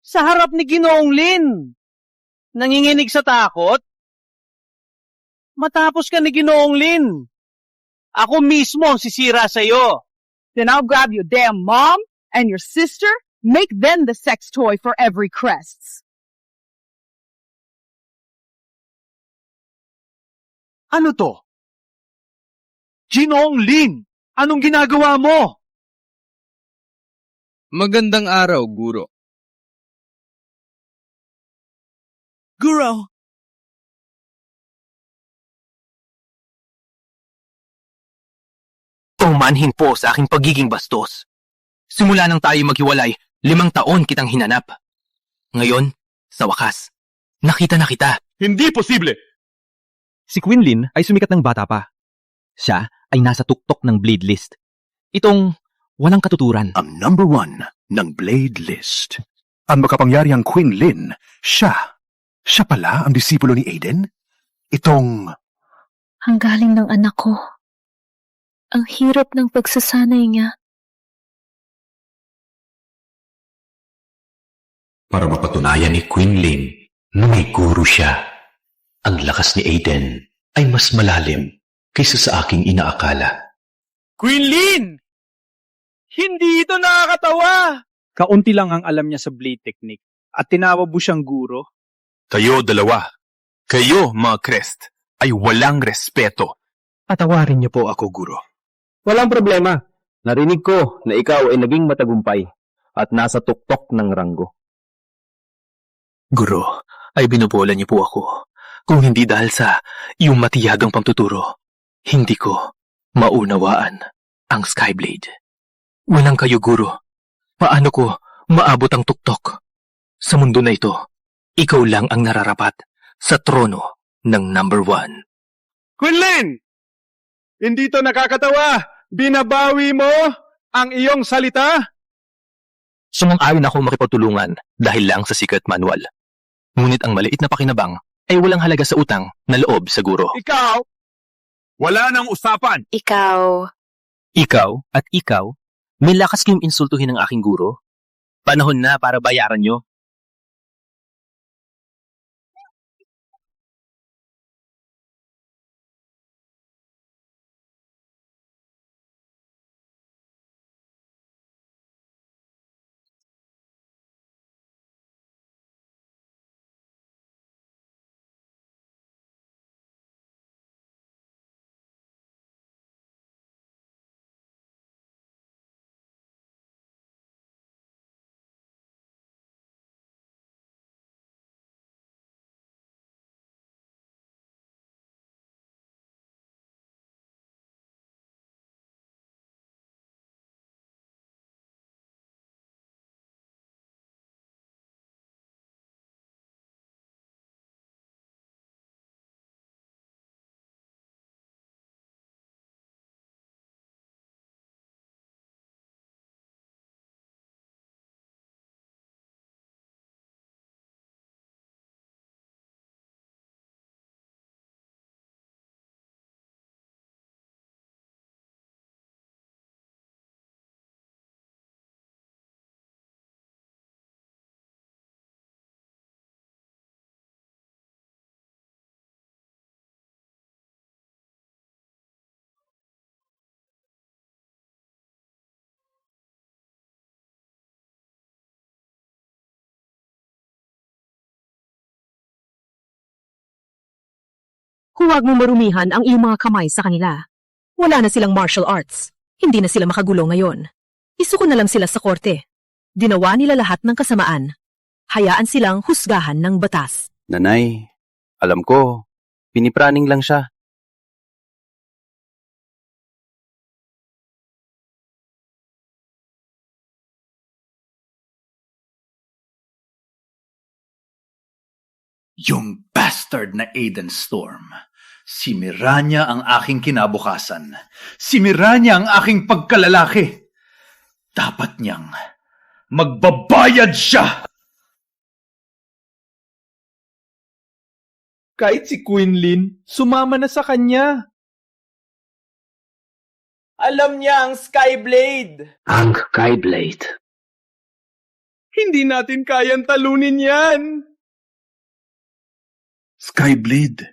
Sa harap ni Ginoong Lin. Nanginginig sa takot? Matapos ka ni Ginoong Lin. Ako mismo ang sisira sa'yo. Then I'll grab your damn mom and your sister, make them the sex toy for every Crest. Ano to? Ginoong Lin, anong ginagawa mo? Magandang araw, Guro. Guro! Umanhin po sa aking pagiging bastos. Simula nang tayo maghiwalay, 5 taon kitang hinanap. Ngayon, sa wakas, nakita na kita. Hindi posible! Si Quinlin ay sumikat ng bata pa. Siya ay nasa tuktok ng Blade List. Itong walang katuturan. Ang number 1 ng Blade List. Ang makapangyarihang Quinlin, siya. Siya pala ang disipulo ni Aiden? Itong... Ang galing ng anak ko. Ang hirap ng pagsasanay niya. Para mapatunayan ni Quinlin na may guro siya, ang lakas ni Aiden ay mas malalim kaysa sa aking inaakala. Quinlin! Hindi ito nakakatawa! Kaunti lang ang alam niya sa blade technique at tinawag mo siyang guro. Kayo dalawa, kayo mga Crest, ay walang respeto. Patawarin niyo po ako, guro. Walang problema. Narinig ko na ikaw ay naging matagumpay at nasa tuktok ng ranggo. Guro, ay binubola niyo po ako. Kung hindi dahil sa iyong matiyagang pamtuturo, hindi ko maunawaan ang Skyblade. Walang kayo, Guro. Paano ko maabot ang tuktok? Sa mundo na ito, ikaw lang ang nararapat sa trono ng number 1. Quinlin! Hindi to nakakatawa! Binabawi mo ang iyong salita? Sumang-ayon ako makipagtulungan dahil lang sa secret manual. Ngunit ang maliit na pakinabang ay walang halaga sa utang na loob sa guro. Ikaw! Wala nang usapan! Ikaw. Ikaw at ikaw, may lakas kayong insultuhin ng aking guro? Panahon na para bayaran nyo. Huwag mo marumihan ang iyong mga kamay sa kanila. Wala na silang martial arts. Hindi na sila makagulo ngayon. Isuko na lang sila sa korte. Ginawa nila lahat ng kasamaan. Hayaan silang husgahan ng batas. Nanay, alam ko, pinipraning lang siya. Yung bastard na Aiden Storm. Simira niya ang aking kinabukasan. Simira niya ang aking pagkalalaki. Dapat niyang magbabayad siya! Kahit si Quinlin, sumama na sa kanya. Alam niya ang Skyblade. Ang Skyblade. Hindi natin kayang talunin yan. Skyblade.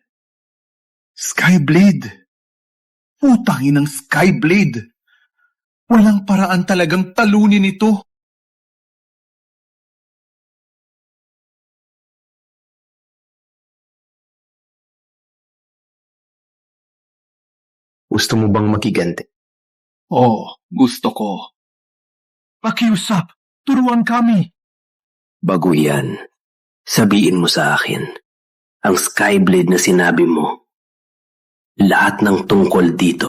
Skyblade. Putangin ng Skyblade. Walang paraan talagang talunin ito. Gusto mo bang makiganti? Oo, gusto ko. Pakiusap, turuan kami. Bago yan, sabihin mo sa akin, ang Skyblade na sinabi mo, lahat ng tungkol dito.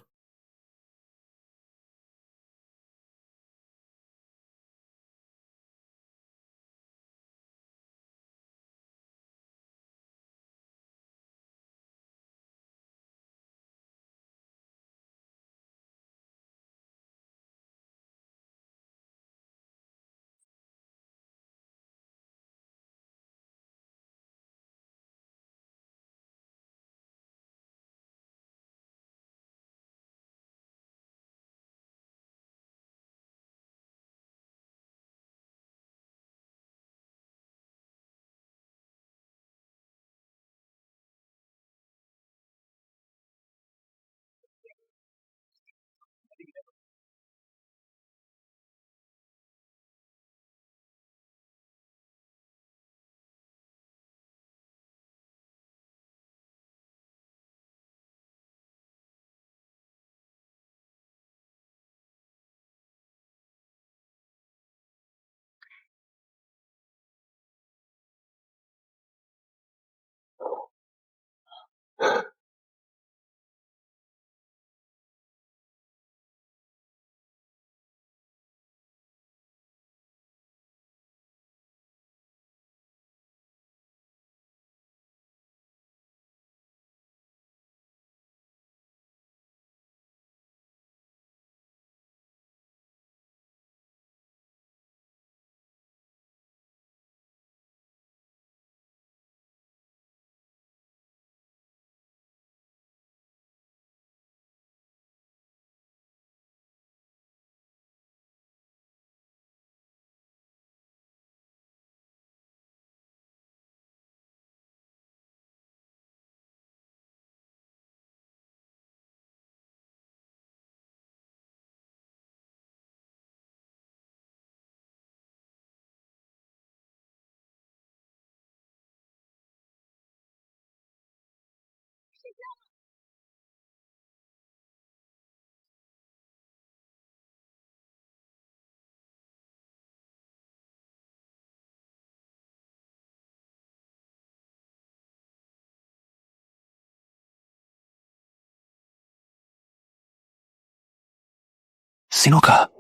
Sino ka?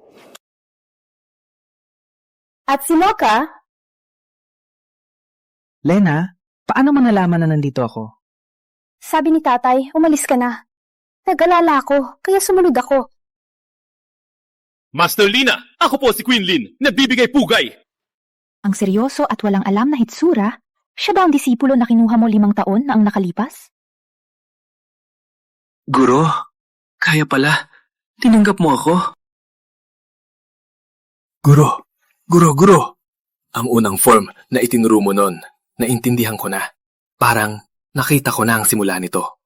At sino ka? Lena, paano mo nalaman na nandito ako? Sabi ni tatay, umalis ka na. Nag-alala ako, kaya sumunod ako. Master Lina, ako po si Queen Lin, nagbibigay pugay. Ang seryoso at walang alam na hitsura, siya ba ang disipulo na kinuha mo 5 taon na ang nakalipas? Guro, kaya pala. Tinanggap mo ako. Guro. Ang unang form na itinuro mo nun, naintindihan ko na. Parang nakita ko na ang simula nito.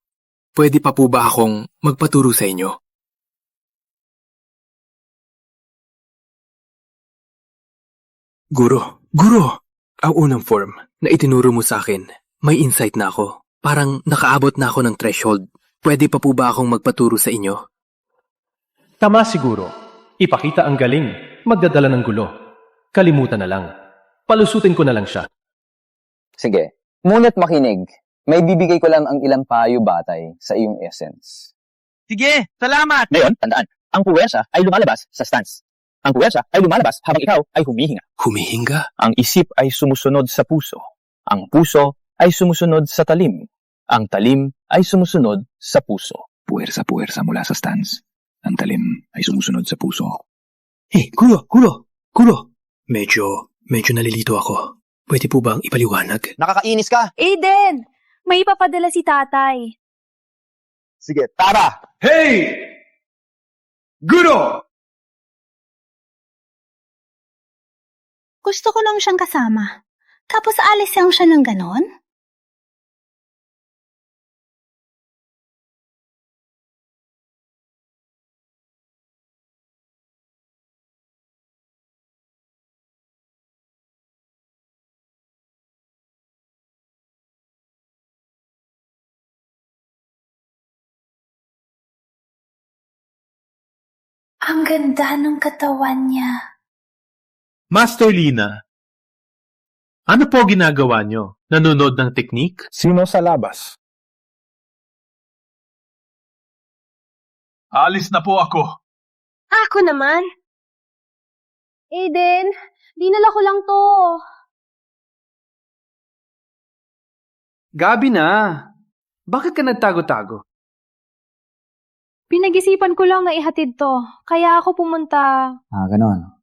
Pwede pa po ba akong magpaturo sa inyo? Guro, ang unang form na itinuro mo sa akin, may insight na ako. Parang nakaabot na ako ng threshold. Pwede pa po ba akong magpaturo sa inyo? Tama siguro. Ipakita ang galing, magdadala ng gulo. Kalimutan na lang. Palusutin ko na lang siya. Sige, ngunit makinig. May bibigay ko lang ang ilang payo batay sa iyong essence. Sige, salamat! Ngayon, tandaan, ang puwersa ay lumalabas sa stance. Ang puwersa ay lumalabas habang ikaw ay humihinga. Humihinga? Ang isip ay sumusunod sa puso. Ang puso ay sumusunod sa talim. Ang talim ay sumusunod sa puso. Puwersa mula sa stance. Ang talim ay sumusunod sa puso. Guro! Medyo nalilito ako. Pwede po bang ipaliwanag? Nakakainis ka! Aiden! May ipapadala si tatay. Sige, tara! Hey! Guro! Gusto ko lang siyang kasama. Tapos aalis lang siya ng ganon? Ang ganda ng katawan niya. Master Lina, ano po ginagawa nyo? Nanonood ng teknik? Sino sa labas? Alis na po ako. Ako naman. Aiden, dinala ko lang to. Gabi na. Bakit ka nagtago-tago? Pinag-isipan ko lang na ihatid to. Kaya ako pumunta. Ganon.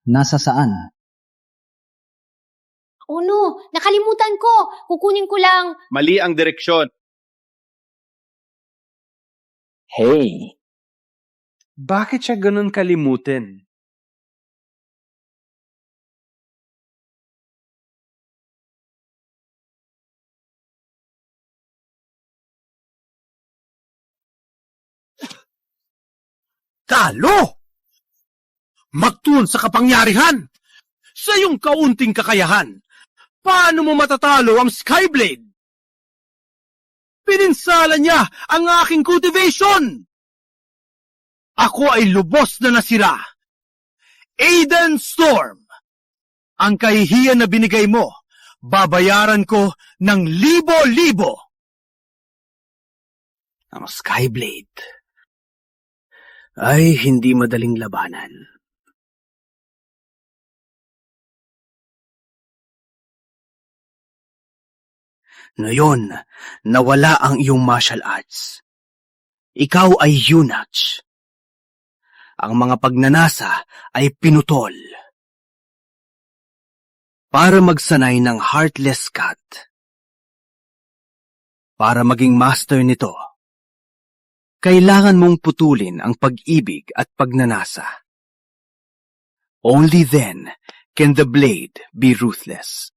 Nasa saan? Oh no, nakalimutan ko. Kukunin ko lang. Mali ang direksyon. Hey! Bakit siya ganun kalimutin? Talo! Magtun sa kapangyarihan! Sa iyong kaunting kakayahan, paano mo matatalo ang Skyblade? Pininsala niya ang aking cultivation! Ako ay lubos na nasira. Aiden Storm! Ang kahihiyan na binigay mo, babayaran ko ng libo-libo! Ang Skyblade ay hindi madaling labanan. Ngayon, nawala ang iyong martial arts. Ikaw ay eunuch. Ang mga pagnanasa ay pinutol. Para magsanay ng Heartless Cat. Para maging master nito, kailangan mong putulin ang pag-ibig at pagnanasa. Only then can the blade be ruthless.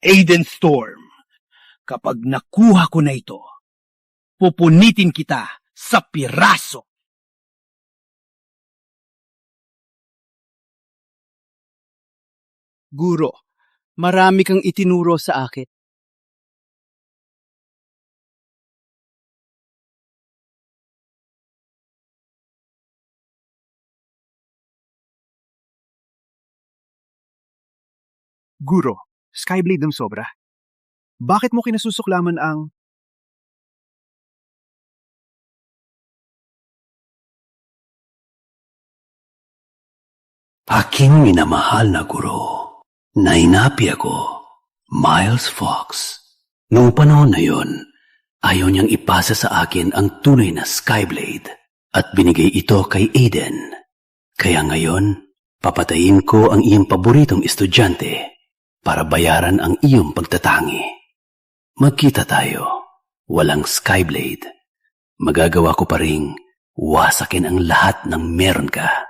Aiden Storm, kapag nakuha ko na ito, pupunitin kita sa piraso. Guro, marami kang itinuro sa akin. Guro, Skyblade ng sobra. Bakit mo kinasusuklaman ang... Aking minamahal na guro, nainapi ako, Miles Fox. Noong panahon na yon, ayaw niyang ipasa sa akin ang tunay na Skyblade at binigay ito kay Aiden. Kaya ngayon, papatayin ko ang iyong paboritong estudyante para bayaran ang iyong pagtatangi. Magkita tayo, walang Skyblade. Magagawa ko pa ring wasakin ang lahat ng meron ka.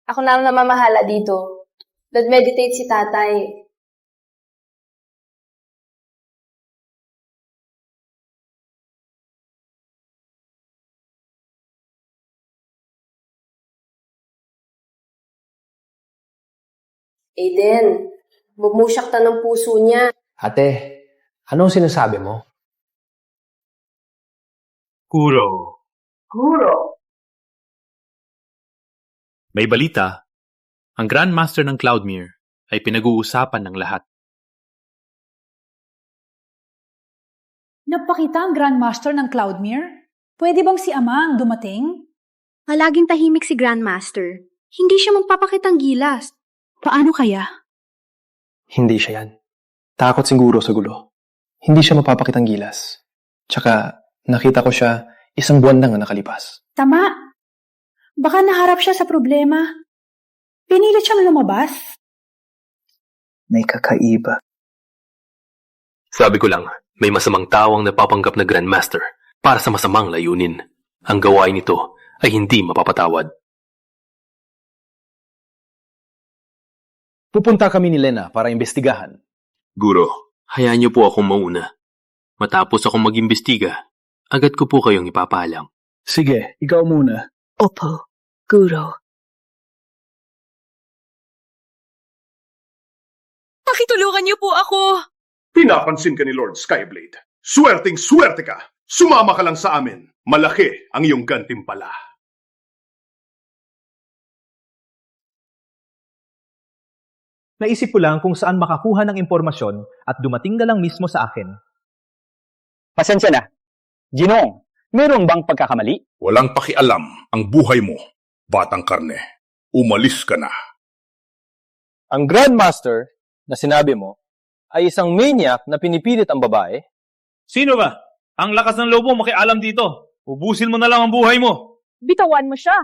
Ako na ang namamahala dito. Nag-meditate si tatay. Aiden, bumusyakta ng puso niya. Ate, anong sinasabi mo? Guro. May balita. Ang Grandmaster ng Cloudmere ay pinag-uusapan ng lahat. Napakita ang Grandmaster ng Cloudmere? Pwede bang si Ama ang dumating? Palaging tahimik si Grandmaster. Hindi siya magpapakitang gilas. Paano kaya? Hindi siya yan. Takot siguro sa gulo. Hindi siya mapapakitang gilas. Tsaka, nakita ko siya 1 buwan lang na nakalipas. Tama. Baka naharap siya sa problema. Pinilit siyang lumabas. May kakaiba. Sabi ko lang, may masamang tao ang napapanggap na Grandmaster para sa masamang layunin. Ang gawain nito ay hindi mapapatawad. Pupunta kami ni Lena para imbestigahan. Guro, hayaan niyo po akong mauna. Matapos akong mag-imbestiga, agad ko po kayong ipapaalam. Sige, ikaw muna. Opo, Guro. Pakitulungan niyo po ako. Pinapansin ka ni Lord Skyblade. Swerteng-swerte ka. Sumama ka lang sa amin. Malaki ang iyong gantimpala. Naisip ko lang kung saan makakuha ng impormasyon at dumating na lang mismo sa akin. Pasensya na. Ginong, meron bang pagkakamali? Walang pakialam ang buhay mo, batang karne. Umalis ka na. Ang Grandmaster na sinabi mo ay isang maniac na pinipilit ang babae? Sino ba? Ang lakas ng loob mo makialam dito. Ubusin mo na lang ang buhay mo. Bitawan mo siya.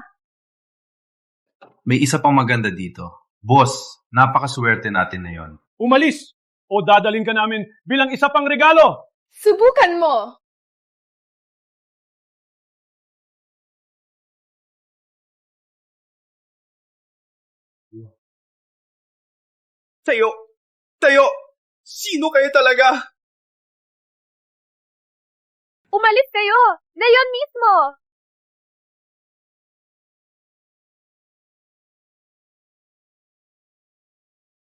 May isa pang maganda dito. Boss, napakaswerte natin na yon. Umalis o dadalhin ka namin bilang isa pang regalo. Subukan mo. Tayo! Sino kayo talaga? Umalis kayo! Ngayon mismo!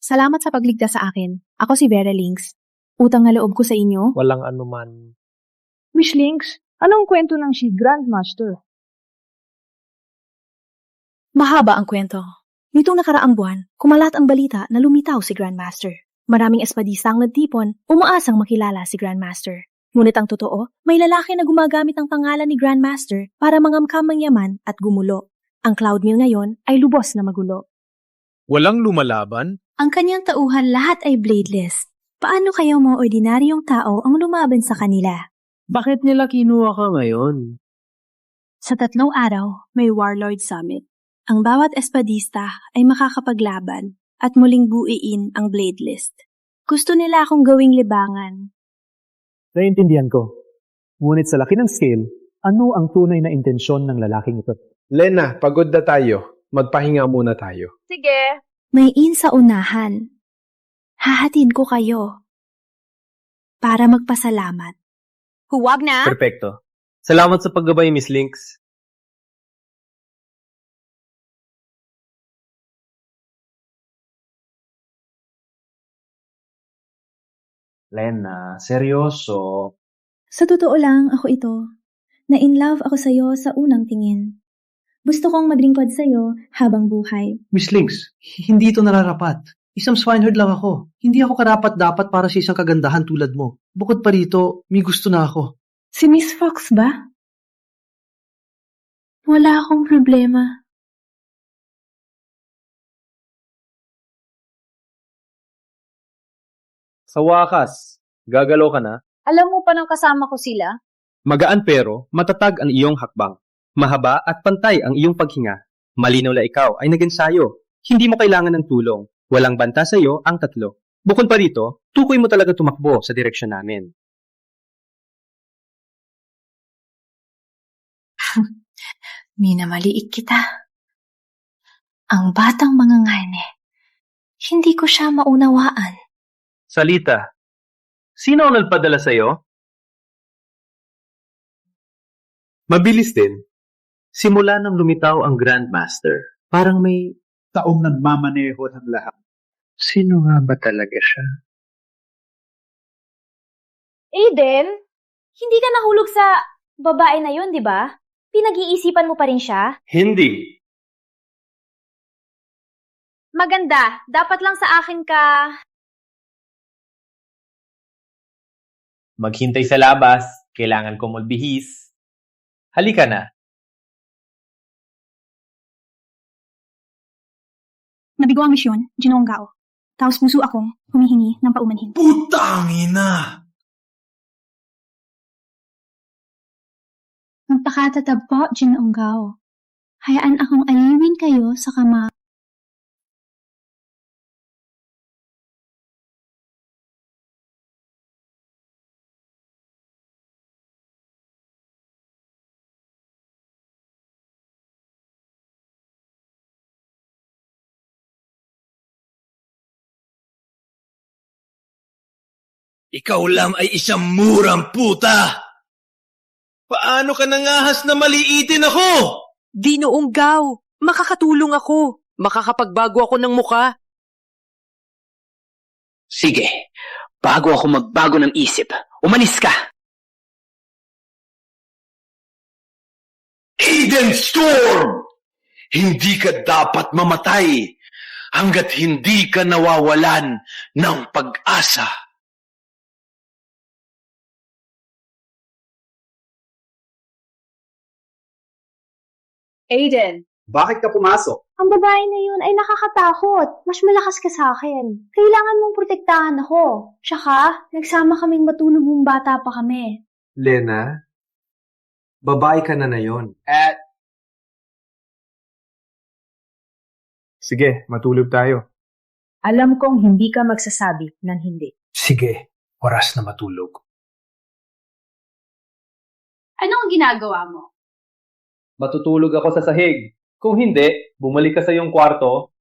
Salamat sa pagligtas sa akin. Ako si Vera Links. Utang na loob ko sa inyo. Walang anuman. Miss Links, anong kwento ng si Grandmaster? Mahaba ang kwento. Nitong nakaraang buwan, kumalat ang balita na lumitaw si Grandmaster. Maraming espadista ang nagtipon, umaasang makilala si Grandmaster. Ngunit ang totoo, may lalaki na gumagamit ng pangalan ni Grandmaster para mangamkam ng yaman at gumulo. Ang Cloudmill ngayon ay lubos na magulo. Walang lumalaban? Ang kanyang tauhan lahat ay bladeless. Paano kayo mga ordinaryong tao ang lumaban sa kanila? Bakit nila kinuha ka ngayon? Sa 3 araw, may Warlord Summit. Ang bawat espadista ay makakapaglaban at muling buuin ang Blade List. Gusto nila akong gawing libangan. Naiintindihan ko. Ngunit sa laki ng scale, ano ang tunay na intensyon ng lalaking ito? Lena, pagod na tayo. Magpahinga muna tayo. Sige. May in sa unahan. Hahatin ko kayo. Para magpasalamat. Huwag na. Perfecto. Salamat sa paggabay, Miss Links. Lena, seryoso. Sa totoo lang, ako ito. Na-in-love ako sa'yo sa unang tingin. Gusto kong maglingkod sa'yo habang buhay. Miss Links, hindi ito nararapat. Isang swineherd lang ako. Hindi ako karapat-dapat para sa isang kagandahan tulad mo. Bukod pa rito, may gusto na ako. Si Miss Fox ba? Wala akong problema. Sa wakas, gagalaw ka na? Alam mo pa ng kasama ko sila? Magaan pero matatag ang iyong hakbang. Mahaba at pantay ang iyong paghinga. Malinaw na ikaw ay nag-ensayo. Hindi mo kailangan ng tulong. Walang banta sa iyo ang 3. Bukod pa rito, tukoy mo talaga tumakbo sa direksyon namin. Minamaliit kita. Ang batang mangangane. Hindi ko siya maunawaan. Salita, sino ang nagpadala sa iyo? Mabilis din. Simula nang lumitaw ang Grandmaster, parang may taong nagmamaneho ng lahat. Sino nga ba talaga siya? Aiden, hindi ka nahulog sa babae na yun, di ba? Pinag-iisipan mo pa rin siya? Hindi. Maganda. Dapat lang sa akin ka... Maghintay sa labas. Kailangan ko magbihis. Halika na. Nabigo ang misyon, Ginonggao. Taos puso akong humihingi ng paumanhin. Putangina! Magpakatatab po, Ginonggao. Hayaan akong aliwin kayo sa kama. Ikaw lang ay isang murang puta! Paano ka nangahas na maliitin ako? Ginoong Gaw, makakatulong ako. Makakapagbago ako ng muka. Sige, bago ako magbago ng isip, umalis ka! Aiden Storm! Hindi ka dapat mamatay hanggat hindi ka nawawalan ng pag-asa. Aiden, Bakit ka pumasok? ang babae na yun ay nakakatakot. Mas malakas ka sa akin. Kailangan mong protektahan ako. Tsaka, nagsama kaming matulog nung bata pa kami. Lena, babae ka na yon. Sige, matulog tayo. Alam kong hindi ka magsasabi ng hindi. Sige, oras na matulog. Ano ang ginagawa mo? Matutulog ako sa sahig. Kung hindi, bumalik ka sa iyong kwarto.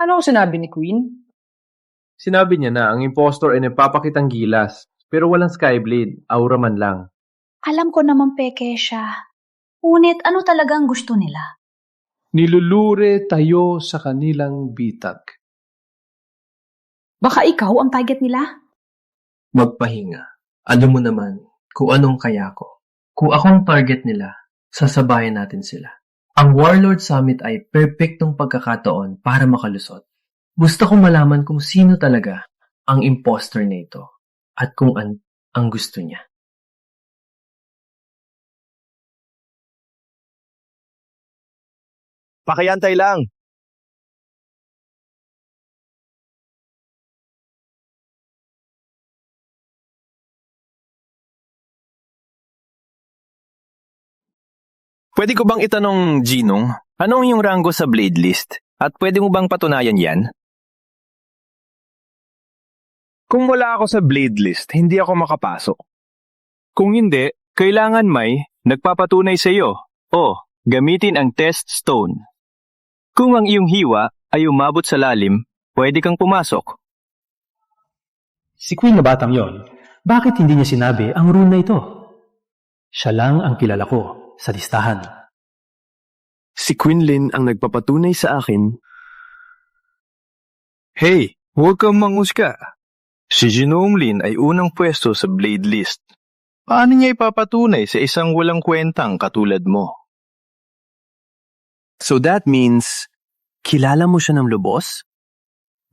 Ano ang sinabi ni Queen? Sinabi niya na ang impostor ay nagpapakitang gilas, pero walang Skyblade, aura man lang. Alam ko naman peke siya. Ngunit ano talagang gusto nila? Nilulure tayo sa kanilang bitag. Baka ikaw ang target nila? Magpahinga. Alam mo naman kung anong kaya ko. Kung akong target nila, sasabayan natin sila. Ang Warlord Summit ay perpektong pagkakataon para makalusot. Gusto kong malaman kung sino talaga ang imposter na ito at kung ang gusto niya. Pakiyantay lang. Pwede ko bang itanong, Ginong, anong iyong ranggo sa Blade List? At pwede mo bang patunayan yan? Kung wala ako sa Blade List, hindi ako makapasok. Kung hindi, kailangan may nagpapatunay sa iyo o gamitin ang test stone. Kung ang iyong hiwa ay umabot sa lalim, pwede kang pumasok. Si Queen na batang yon, bakit hindi niya sinabi ang rule na ito? Siya lang ang kilala ko sa listahan. Si Quinlin ang nagpapatunay sa akin. Hey, huwag kang mangusga. Si Genome Lin ay unang pwesto sa Blade List. Paano niya ipapatunay sa isang walang kwentang katulad mo? So that means, kilala mo siya ng lubos?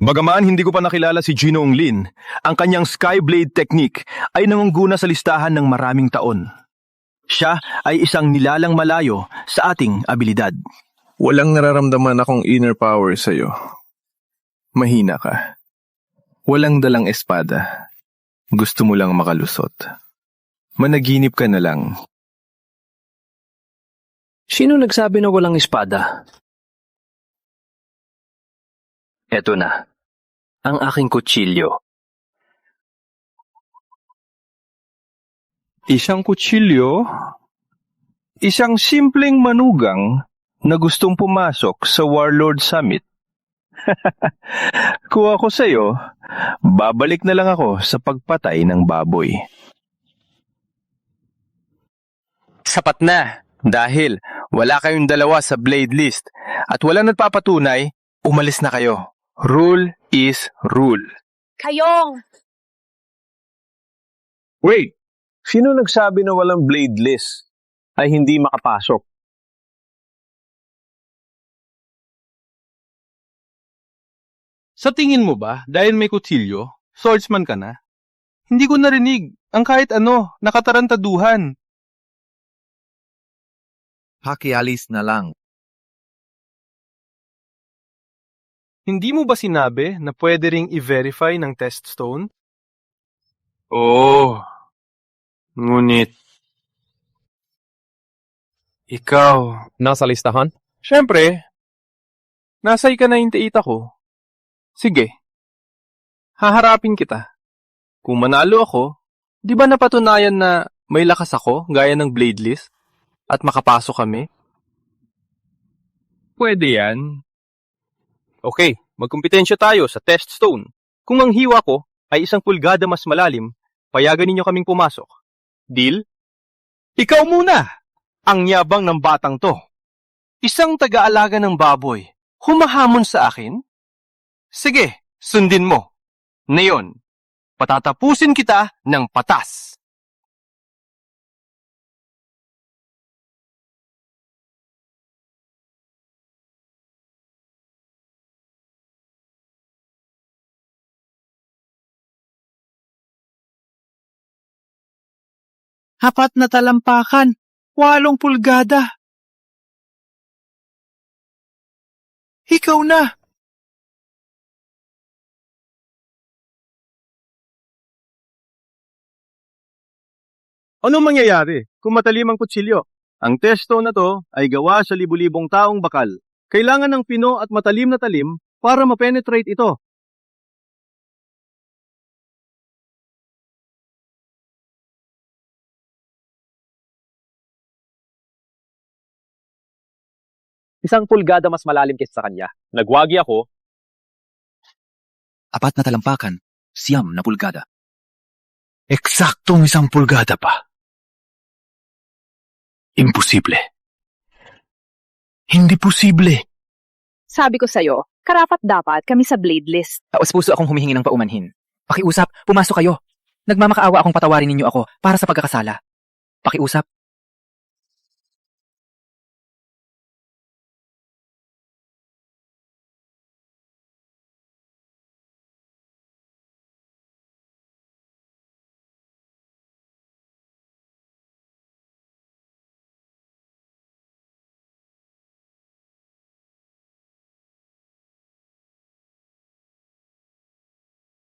Bagaman hindi ko pa nakilala si Genome Lin, ang kanyang Skyblade technique ay nangungguna sa listahan ng maraming taon. Siya ay isang nilalang malayo sa ating abilidad. Walang nararamdaman akong inner power sa'yo. Mahina ka. Walang dalang espada. Gusto mo lang makalusot. Managinip ka na lang. Sino nagsabi na walang espada? Eto na, ang aking kutsilyo. Isang kutsilyo? Isang simpleng manugang na gustong pumasok sa Warlord Summit. Kung ako sa'yo, babalik na lang ako sa pagpatay ng baboy. Sapat na, dahil wala kayong dalawa sa Blade List at wala nagpapatunay, umalis na kayo. Rule is rule. Kayong! Wait! Sino nagsabi na walang Blade List ay hindi makapasok? Sa tingin mo ba, dahil may kutsilyo, swordsman ka na? Hindi ko narinig ang kahit ano, nakatarantaduhan. Pakialis na lang. Hindi mo ba sinabi na pwede ring i-verify ng test stone? Oo. Ngunit, ikaw... Nasa listahan? Siyempre. Nasa ika-98 ako. Sige. Haharapin kita. Kung manalo ako, di ba napatunayan na may lakas ako gaya ng Blade List? at makapasok kami? Pwede yan. Okay, magkumpetensya tayo sa test stone. Kung ang hiwa ko ay 1 pulgada mas malalim, payagan ninyo kaming pumasok. Deal? Ikaw muna! Ang yabang ng batang to. Isang taga-alaga ng baboy, humahamon sa akin? Sige, sundin mo. Ngayon, patatapusin kita ng patas. Apat na talampakan, 8 pulgada. Ikaw na! Anong mangyayari kung matalim ang kutsilyo? Ang testo na to ay gawa sa libu-libong taong bakal. Kailangan ng pino at matalim na talim para ma-penetrate ito. Isang pulgada mas malalim kaysa sa kanya. Nagwagi ako. 4 na talampakan, 9 na pulgada. Eksaktong 1 pulgada pa. Imposible. Hindi posible. Sabi ko sa'yo, karapat-dapat kami sa blade list. Taos-puso akong humihingi ng paumanhin. Pakiusap, pumasok kayo. Nagmamakaawa akong patawarin ninyo ako para sa pagkakasala. Pakiusap.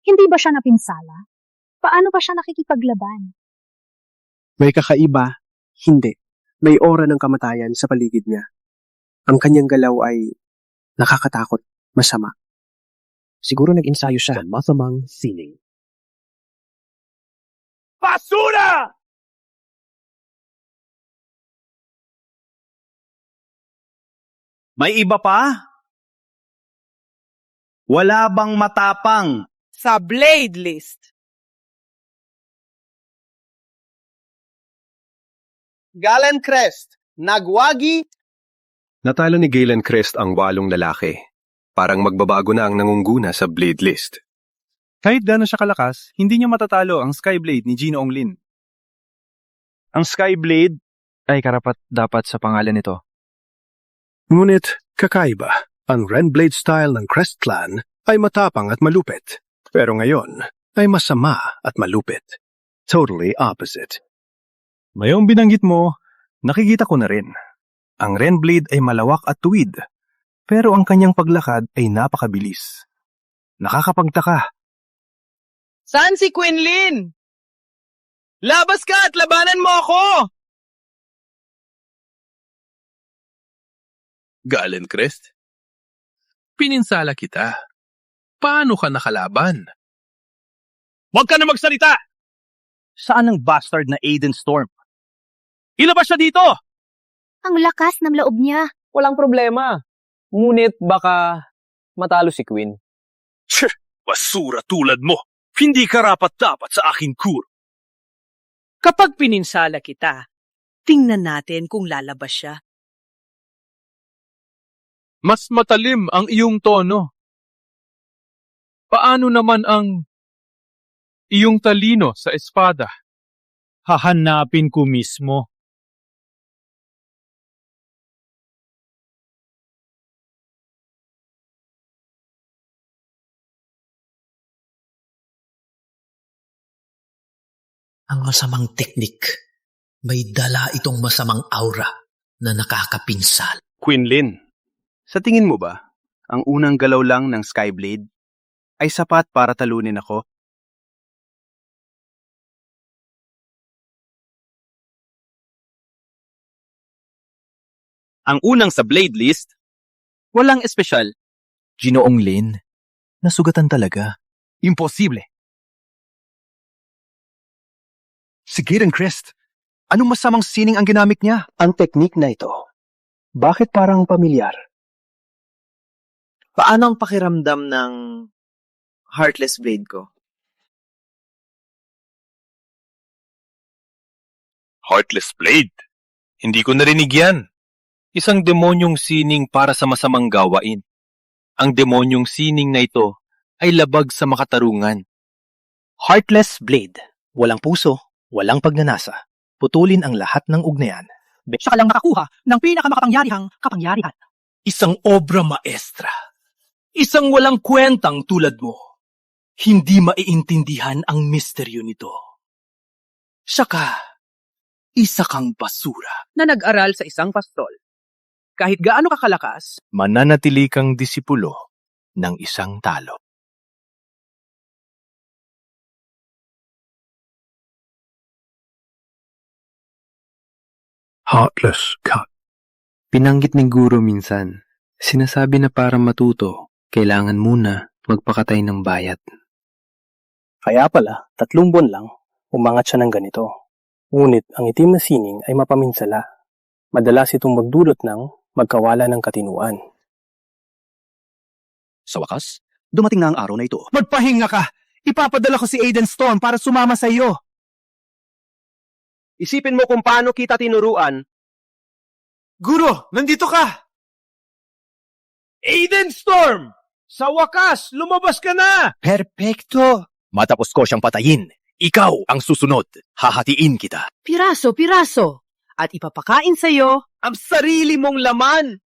Hindi ba siya napinsala? Paano ba siya nakikipaglaban? May kakaiba, hindi. May aura ng kamatayan sa paligid niya. Ang kanyang galaw ay nakakatakot, masama. Siguro nag-ensayo siya. Masamang sining. Basura! May iba pa? Wala bang matapang? Sa blade list. Galen Crest, nagwagi. Natalo ni Galen Crest ang 8 lalaki. Parang magbabago na ang nangungguna sa Blade List. Kahit gaano siya kalakas, hindi niya matatalo ang Skyblade ni Ginoong Lin. Ang Skyblade ay karapat-dapat sa pangalan nito. Ngunit kakaiba, ang Renblade style ng Crest Clan ay matapang at malupit. Pero ngayon ay masama at malupit. Totally opposite. Mayong binanggit mo, nakikita ko na rin. Ang Renblade ay malawak at tuwid, pero ang kanyang paglakad ay napakabilis. Nakakapagtaka. Saan si Quinlin? Labas ka at labanan mo ako! Galen Crest? Pininsala kita. Paano ka nakalaban? Huwag ka na magsalita! Saan ang bastard na Aiden Storm? Ilabas siya dito! Ang lakas ng loob niya. Walang problema. Ngunit baka matalo si Queen. Basura tulad mo! Hindi karapat-dapat sa aking kuro. Kapag pininsala kita, tingnan natin kung lalabas siya. Mas matalim ang iyong tono. Paano naman ang iyong talino sa espada? Hahanapin ko mismo. Ang masamang teknik. May dala itong masamang aura na nakakapinsal. Quinlin, sa tingin mo ba, ang unang galaw lang ng Skyblade ay sapat para talunin ako? Ang unang sa Blade List, walang espesyal. Ginoong Lin, nasugatan talaga. Imposible. Si Galen Crest, Anong masamang sining ang ginamit niya? Ang teknik na ito, bakit parang pamilyar? Paano ang pakiramdam ng Heartless Blade ko? Heartless Blade? Hindi ko narinig yan. Isang demonyong sining para sa masamang gawain. Ang demonyong sining na ito ay labag sa makatarungan. Heartless Blade. Walang puso, walang pagnanasa. Putulin ang lahat ng ugnayan. Siya ka lang nakakuha ng pinakamakapangyarihang kapangyarihan. Isang obra maestra. Isang walang kwentang tulad mo. Hindi maiintindihan ang misteryo nito. Saka, isa kang basura. Na nag-aral sa isang pastol. Kahit gaano kakalakas, Mananatili kang disipulo ng isang talo. Heartless cut. Pinanggit ni Guro minsan, sinasabi na para matuto, kailangan muna magpakatay ng bayat. Kaya pala, 3 buwan lang, umangat siya ng ganito. Ngunit ang itim na sining ay mapaminsala. Madalas itong magdulot ng magkawala ng katinuan. Sa wakas, dumating na ang araw na ito. Magpahinga ka! Ipapadala ko si Aiden Storm para sumama sa iyo. Isipin mo kung paano kita tinuruan. Guro, nandito ka! Aiden Storm! Sa wakas, lumabas ka na! Perpekto! Matapos ko siyang patayin, ikaw ang susunod. Hahatiin kita. Piraso. At ipapakain sa'yo Ang sarili mong laman!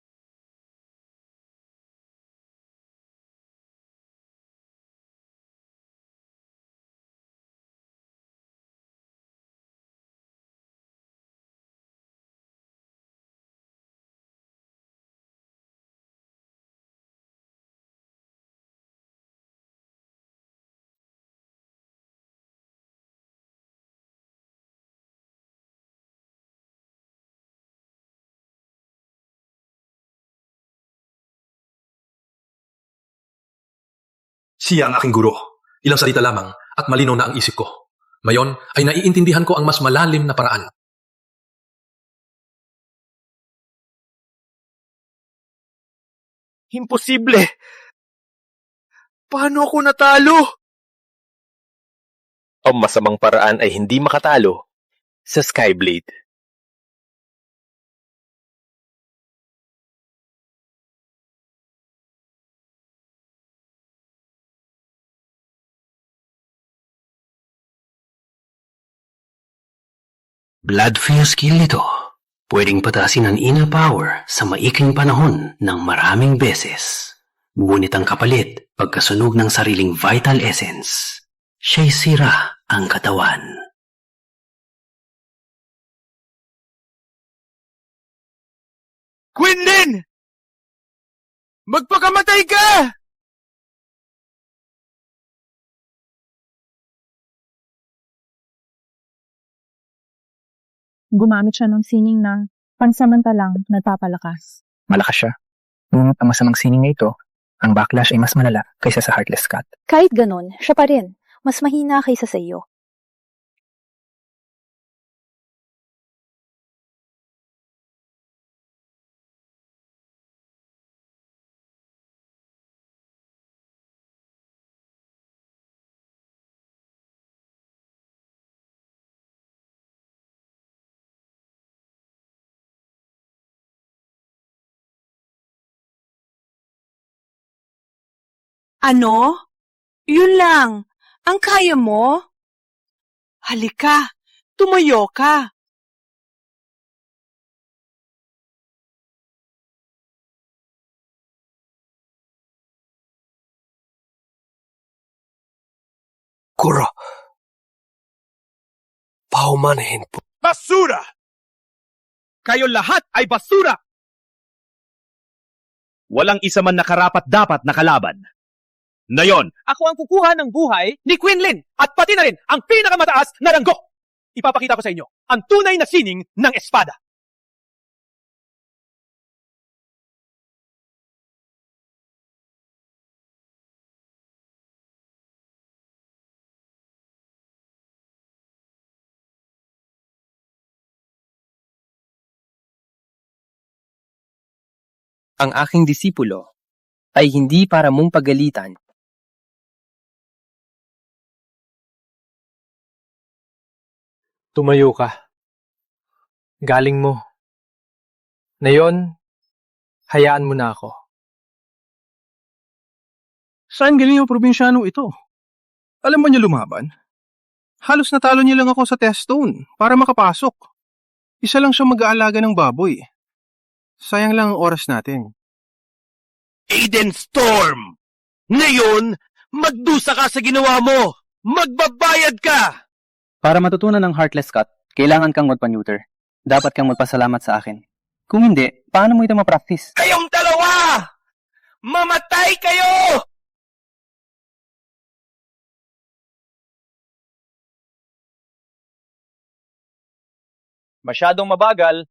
Siya ang aking guro. Ilang salita lamang at malinaw na ang isip ko. Mayon ay naiintindihan ko ang mas malalim na paraan. Imposible! Paano ako natalo? Ang masamang paraan ay hindi makatalo sa Skyblade. Bloodfeel skill nito. Pwedeng patasin ang inner power sa maikling panahon ng maraming beses. Ngunit ang kapalit, pagkasunog ng sariling vital essence, siya'y sira ang katawan. Quinlan! Magpakamatay ka! Gumamit siya ng sining na pansamantalang nagpapalakas. Malakas siya. Ngunit ang masamang sining na ito, ang backlash ay mas malala kaysa sa Heartless Cut. Kahit ganon, siya pa rin. Mas mahina kaysa sa iyo. Ano? Yun lang. Ang kaya mo? Halika, tumayo ka. Guro, paumanhin po. Basura! Kayo lahat ay basura! Walang isa man nakarapat-dapat na kalaban. Ngayon, ako ang kukuha ng buhay ni Quinlan at pati na rin ang pinakamataas na ranggo. Ipapakita ko sa inyo ang tunay na sining ng espada. Ang aking disipulo ay hindi para mong pagalitan. Tumayo ka. Galing mo. Ngayon, hayaan mo na ako. Saan galing ang probinsyanong ito? Alam ba niya lumaban? Halos natalo niya lang ako sa test stone para makapasok. Isa lang siyang mag-aalaga ng baboy. Sayang lang ang oras natin. Aiden Storm! Ngayon, magdusa ka sa ginawa mo! Magbabayad ka! Para matutunan ng Heartless Cut, kailangan kang magpa-neuter. Dapat kang magpasalamat sa akin. Kung hindi, paano mo ito ma-practice? Kayong dalawa! Mamatay kayo! Masyadong mabagal.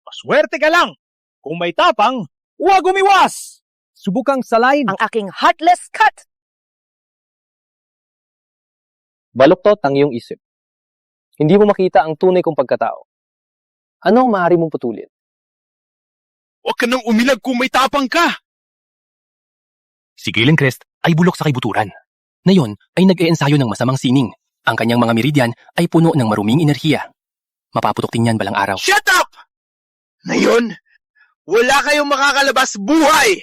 Paswerte ka lang! Kung may tapang, huwag umiwas! Subukang salain ang aking Heartless Cut! Baluktot ang iyong isip. Hindi mo makita ang tunay kong pagkatao. Ano ang maaari mong putulin? Huwag ka nang umilag kung may tapang ka! Si Galen Crest ay bulok sa kaibuturan. Ngayon ay nag-eensayo ng masamang sining. Ang kanyang mga meridian ay puno ng maruming enerhiya. Mapaputok din yan balang araw. Shut up! Ngayon, wala kayong makakalabas buhay!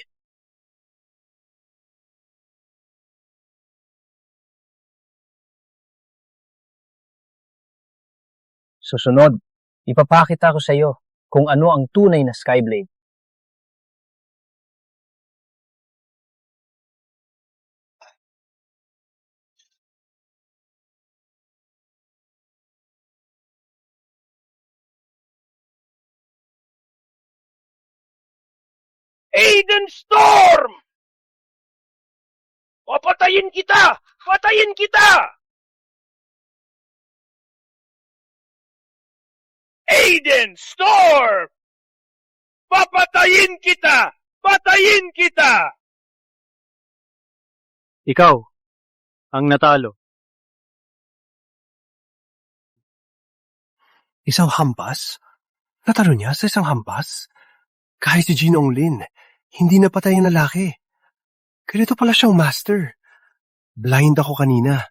Susunod, ipapakita ko sa iyo kung ano ang tunay na Skyblade. Aiden Storm! Papatayin kita! Patayin kita! Aiden Storm! Papatayin kita! Patayin kita! Ikaw, ang natalo. Isang hampas? Natalo niya sa isang hampas? Kahit si Ginoong Lin, hindi napatay ang lalaki. Ganito pala siyang master. Blind ako kanina.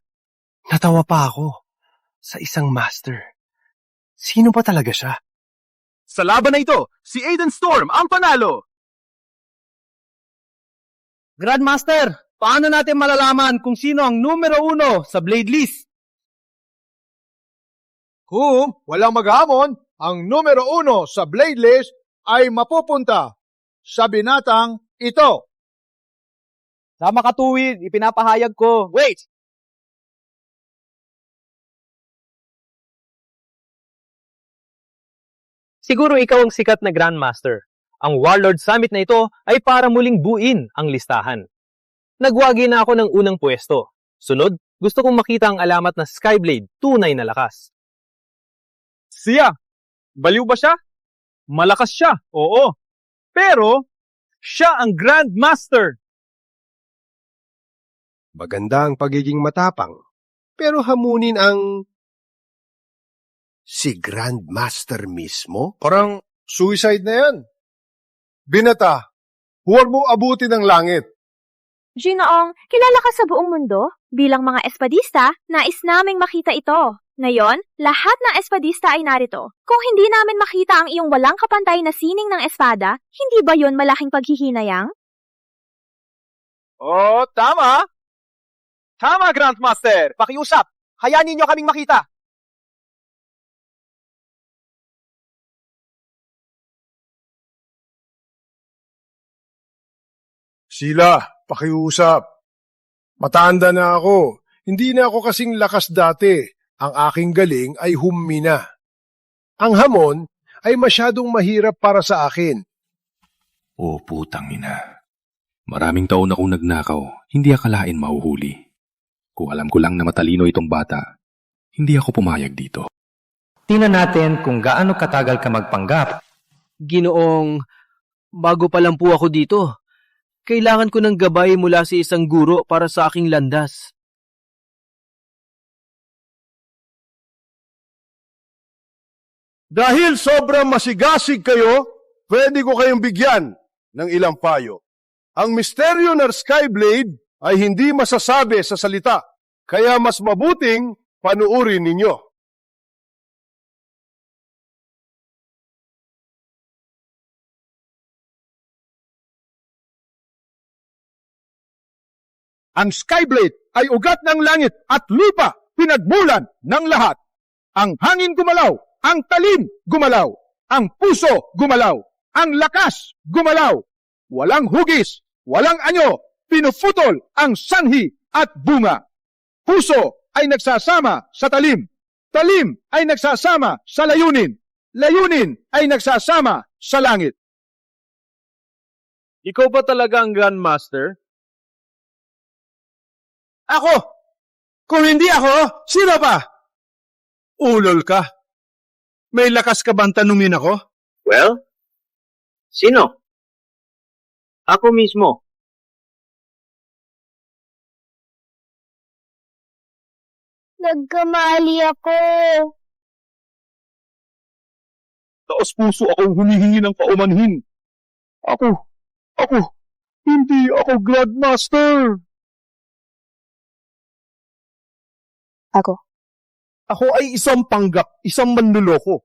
Natawa pa ako sa isang master. Sino pa talaga siya? Sa laban na ito, si Aiden Storm ang panalo! Grandmaster, paano natin malalaman kung sino ang numero 1 sa Blade List? Kung walang maghamon, ang numero 1 sa Blade List ay mapupunta sa binatang ito. Sa makatuwid, ipinapahayag ko. Wait! Siguro ikaw ang sikat na Grandmaster. Ang Warlord Summit na ito ay para muling buin ang listahan. Nagwagi na ako ng unang pwesto. Sunod, gusto kong makita ang alamat na Skyblade, tunay na lakas. Siya! Baliw ba siya? Malakas siya, oo. Pero, siya ang Grandmaster. Maganda ang pagiging matapang, pero hamunin ang si Grandmaster mismo? Parang suicide na yan. Binata, huwag mo abutin ang langit. Ginoong, kilala ka sa buong mundo? Bilang mga espadista, nais naming makita ito. Ngayon, lahat ng espadista ay narito. Kung hindi namin makita ang iyong walang kapantay na sining ng espada, hindi ba yon malaking paghihinayang? Oh, tama! Tama, Grandmaster! Pakiusap! Hayaan ninyo kaming makita! Sila, pakiusap. Matanda na ako. Hindi na ako kasing lakas dati. Ang aking galing ay humina. Ang hamon ay masyadong mahirap para sa akin. Oh, putang ina. Maraming taon akong nagnakaw, hindi akalain mahuhuli. Kung alam ko lang na matalino itong bata, hindi ako pumayag dito. Tingnan natin kung gaano katagal ka magpanggap. Ginoong, bago pa lang po ako dito. Kailangan ko ng gabay mula sa isang guro para sa aking landas. Dahil sobrang masigasig kayo, pwede ko kayong bigyan ng ilang payo. Ang misteryo ng Skyblade ay hindi masasabi sa salita, kaya mas mabuting panuurin ninyo. Ang Skyblade ay ugat ng langit at lupa, pinagmulan ng lahat. Ang hangin gumalaw, ang talim gumalaw, ang puso gumalaw, ang lakas gumalaw. Walang hugis, walang anyo, pinuputol ang sanhi at bunga. Puso ay nagsasama sa talim, talim ay nagsasama sa layunin, layunin ay nagsasama sa langit. Ikaw ba talaga ang Grandmaster? Ako! Kung hindi ako, sino pa? Ulol ka. May lakas ka bang tanungin ako? Well, sino? Ako mismo. Nagkamali ako. Taos puso akong humihingi ng paumanhin. Ako, hindi ako Grandmaster. Ako ay isang panggap, isang manluloko.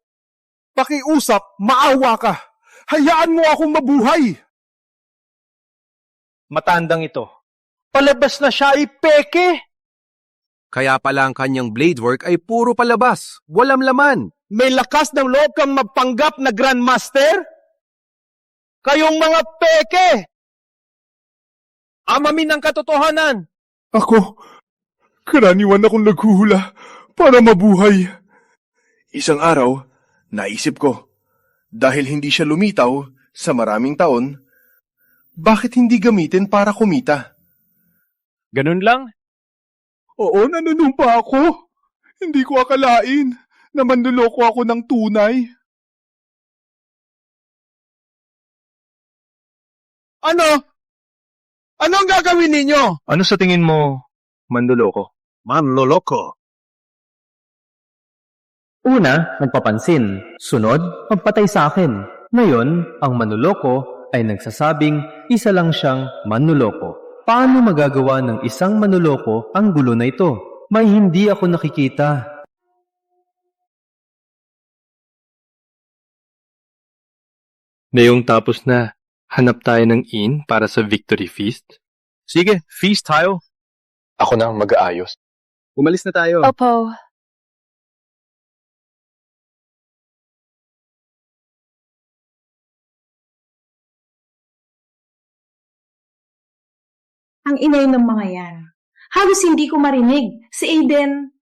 Pakiusap, maawa ka. Hayaan mo akong mabuhay. Matandang ito. Palabas na siya ay peke! Kaya pala ang kanyang blade work ay puro palabas, walang laman. May lakas ng loob kang magpanggap na Grandmaster? Kayong mga peke! Amamin ang katotohanan! Ako, karaniwan akong naghuhula para mabuhay. Isang araw, naisip ko, dahil hindi siya lumitaw sa maraming taon, bakit hindi gamitin para kumita? Ganun lang? Oo, nanunumpa ako. Hindi ko akalain na manluloko ako ng tunay. Ano? Ano ang gagawin ninyo? Ano sa tingin mo, manloloko? Manloloko. Una, nagpapansin. Sunod, magpatay sa akin. Ngayon, ang manloloko ay nagsasabing isa lang siyang manloloko. Paano magagawa ng isang manloloko ang gulo na ito? May hindi ako nakikita. Ngayong tapos na, hanap tayo ng inn para sa victory feast. Sige, feast tayo. Ako na ang mag-aayos. Umalis na tayo. Opo. Ang inay ng mga yan. Halos hindi ko marinig. Si Aiden.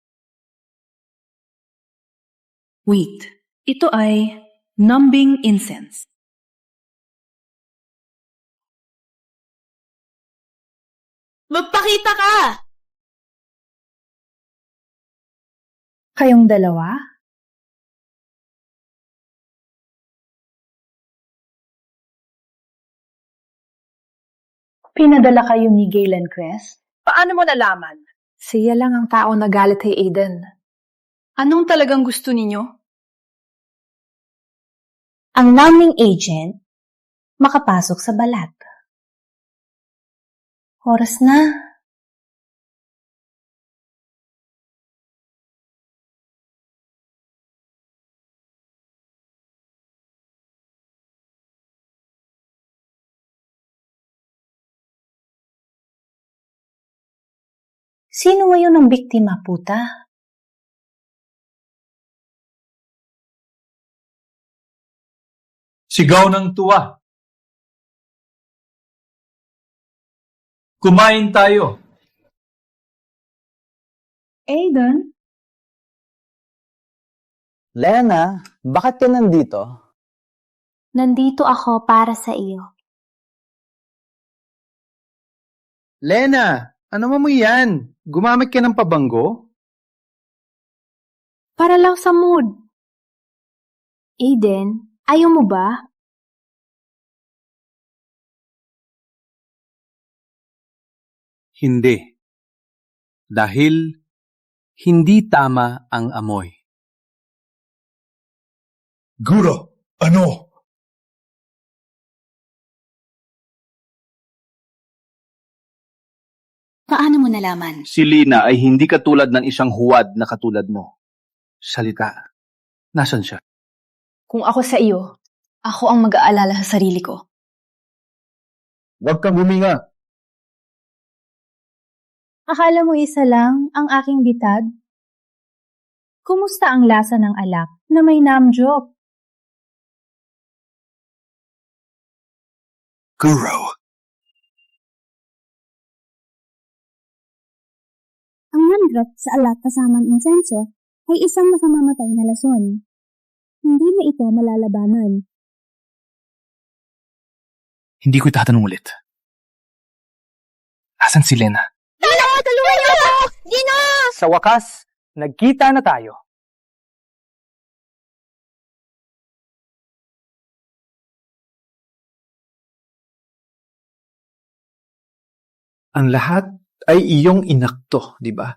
Wait, ito ay numbing incense. Magpakita ka! Kayong dalawa? Pinadala kayo ni Galen Crest? Paano mo nalaman? Siya lang ang tao na galit kay Aiden. Anong talagang gusto ninyo? Ang naming agent makapasok sa balat. Oras na. Sino ngayon ang biktima, puta? Sigaw ng tuwa. Kumain tayo. Aiden? Lena, bakit ka nandito? Nandito ako para sa iyo. Lena, ano mo yan? Gumamit ka ng pabango? Para lang sa mood. Aiden, ayaw mo ba? Hindi. Dahil hindi tama ang amoy. Guro, ano? Paano mo nalaman? Si Lina ay hindi katulad ng isang huwad na katulad mo. Salita. Nasaan siya? Kung ako sa iyo, ako ang mag-aalala sa sarili ko. Huwag kang huminga. Akala mo isa lang ang aking bitag? Kumusta ang lasa ng alak na may namjok? Guro. Ang mangrot sa alak kasamang insenso ay isang nakamamatay na lason. Hindi mo ito malalabanan. Hindi ko itatanong ulit. Asan si Lena? Dino! Tulungan niyo ako! Dino! Sa wakas, nagkita na tayo. Ang lahat ay iyong inakto, di ba?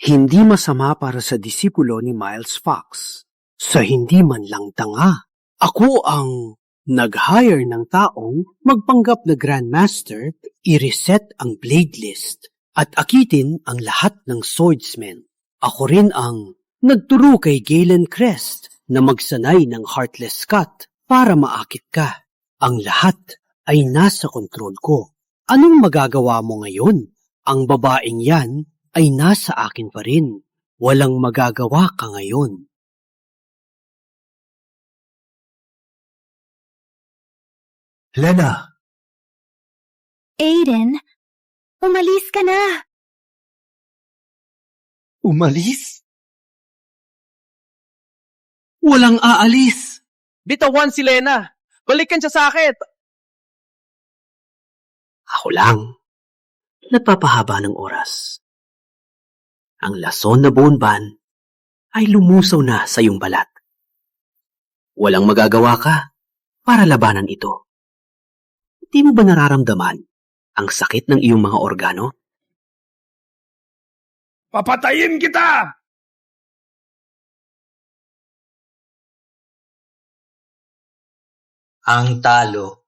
Hindi masama para sa disipulo ni Miles Fox. Sa hindi man lang tanga, ako ang nag-hire ng taong magpanggap na Grandmaster, i-reset ang blade list at akitin ang lahat ng swordsmen. Ako rin ang nagturo kay Galen Crest na magsanay ng Heartless Cut para maakit ka. Ang lahat ay nasa kontrol ko. Anong magagawa mo ngayon? Ang babaeng yan ay nasa akin pa rin. Walang magagawa ka ngayon. Lena! Aiden, umalis ka na! Umalis? Walang aalis! Bitawan si Lena! Balikan siya sa akin! Ako lang. Napapahaba ng oras. Ang lason na bonban ay lumusaw na sa iyong balat. Walang magagawa ka para labanan ito. Di mo ba nararamdaman ang sakit ng iyong mga organo? Papatayin kita! Ang talo.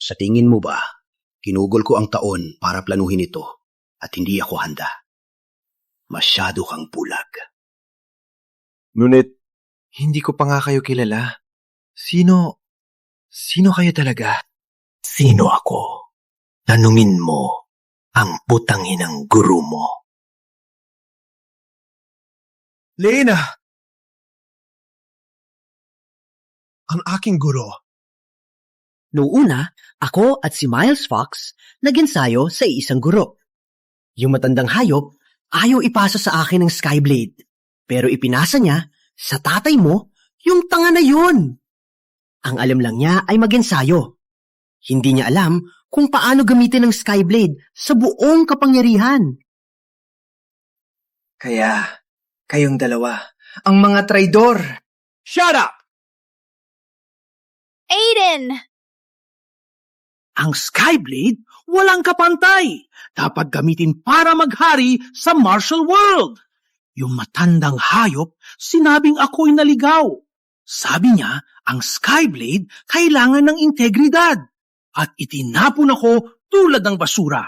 Sa tingin mo ba, kinugol ko ang taon para planuhin ito at hindi ako handa? Masyado kang bulag. Ngunit, hindi ko pa nga kayo kilala. Sino kayo talaga? Sino ako? Tanungin mo ang putangin ng guru mo. Lena! Ang aking guro. Noong una, ako at si Miles Fox nag-ensayo sa isang guro. Yung matandang hayop, ayaw ipasa sa akin ng Skyblade. Pero ipinasa niya sa tatay mo yung tanga na yun. Ang alam lang niya ay mag-ensayo. Hindi niya alam kung paano gamitin ng Skyblade sa buong kapangyarihan. Kaya, kayong dalawa, ang mga traidor. Shut up! Aiden! Ang Skyblade, walang kapantay. Dapat gamitin para maghari sa martial world. Yung matandang hayop, sinabing ako'y naligaw. Sabi niya, ang Skyblade kailangan ng integridad. At itinapon ako tulad ng basura.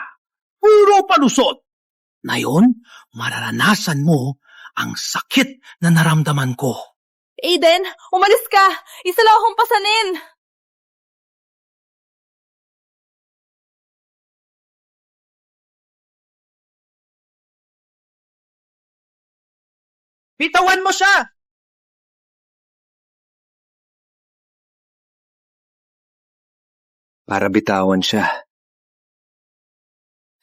Puro palusot. Ngayon, mararanasan mo ang sakit na naramdaman ko. Aiden, umalis ka! Isa lang akong pasanin! Bitawan mo siya! Para bitawan siya,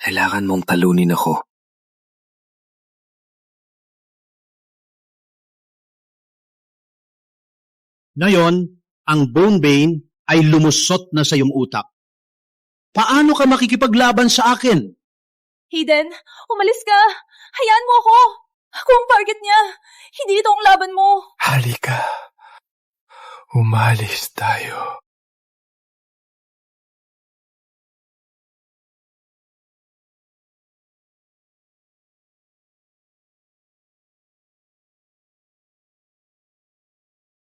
kailangan mong talunin ako. Ngayon, ang Bonebane ay lumusot na sa iyong utak. Paano ka makikipaglaban sa akin? Aiden, umalis ka! Hayaan mo ako! Ako ang target niya! Hindi ito ang laban mo! Halika. Umalis tayo.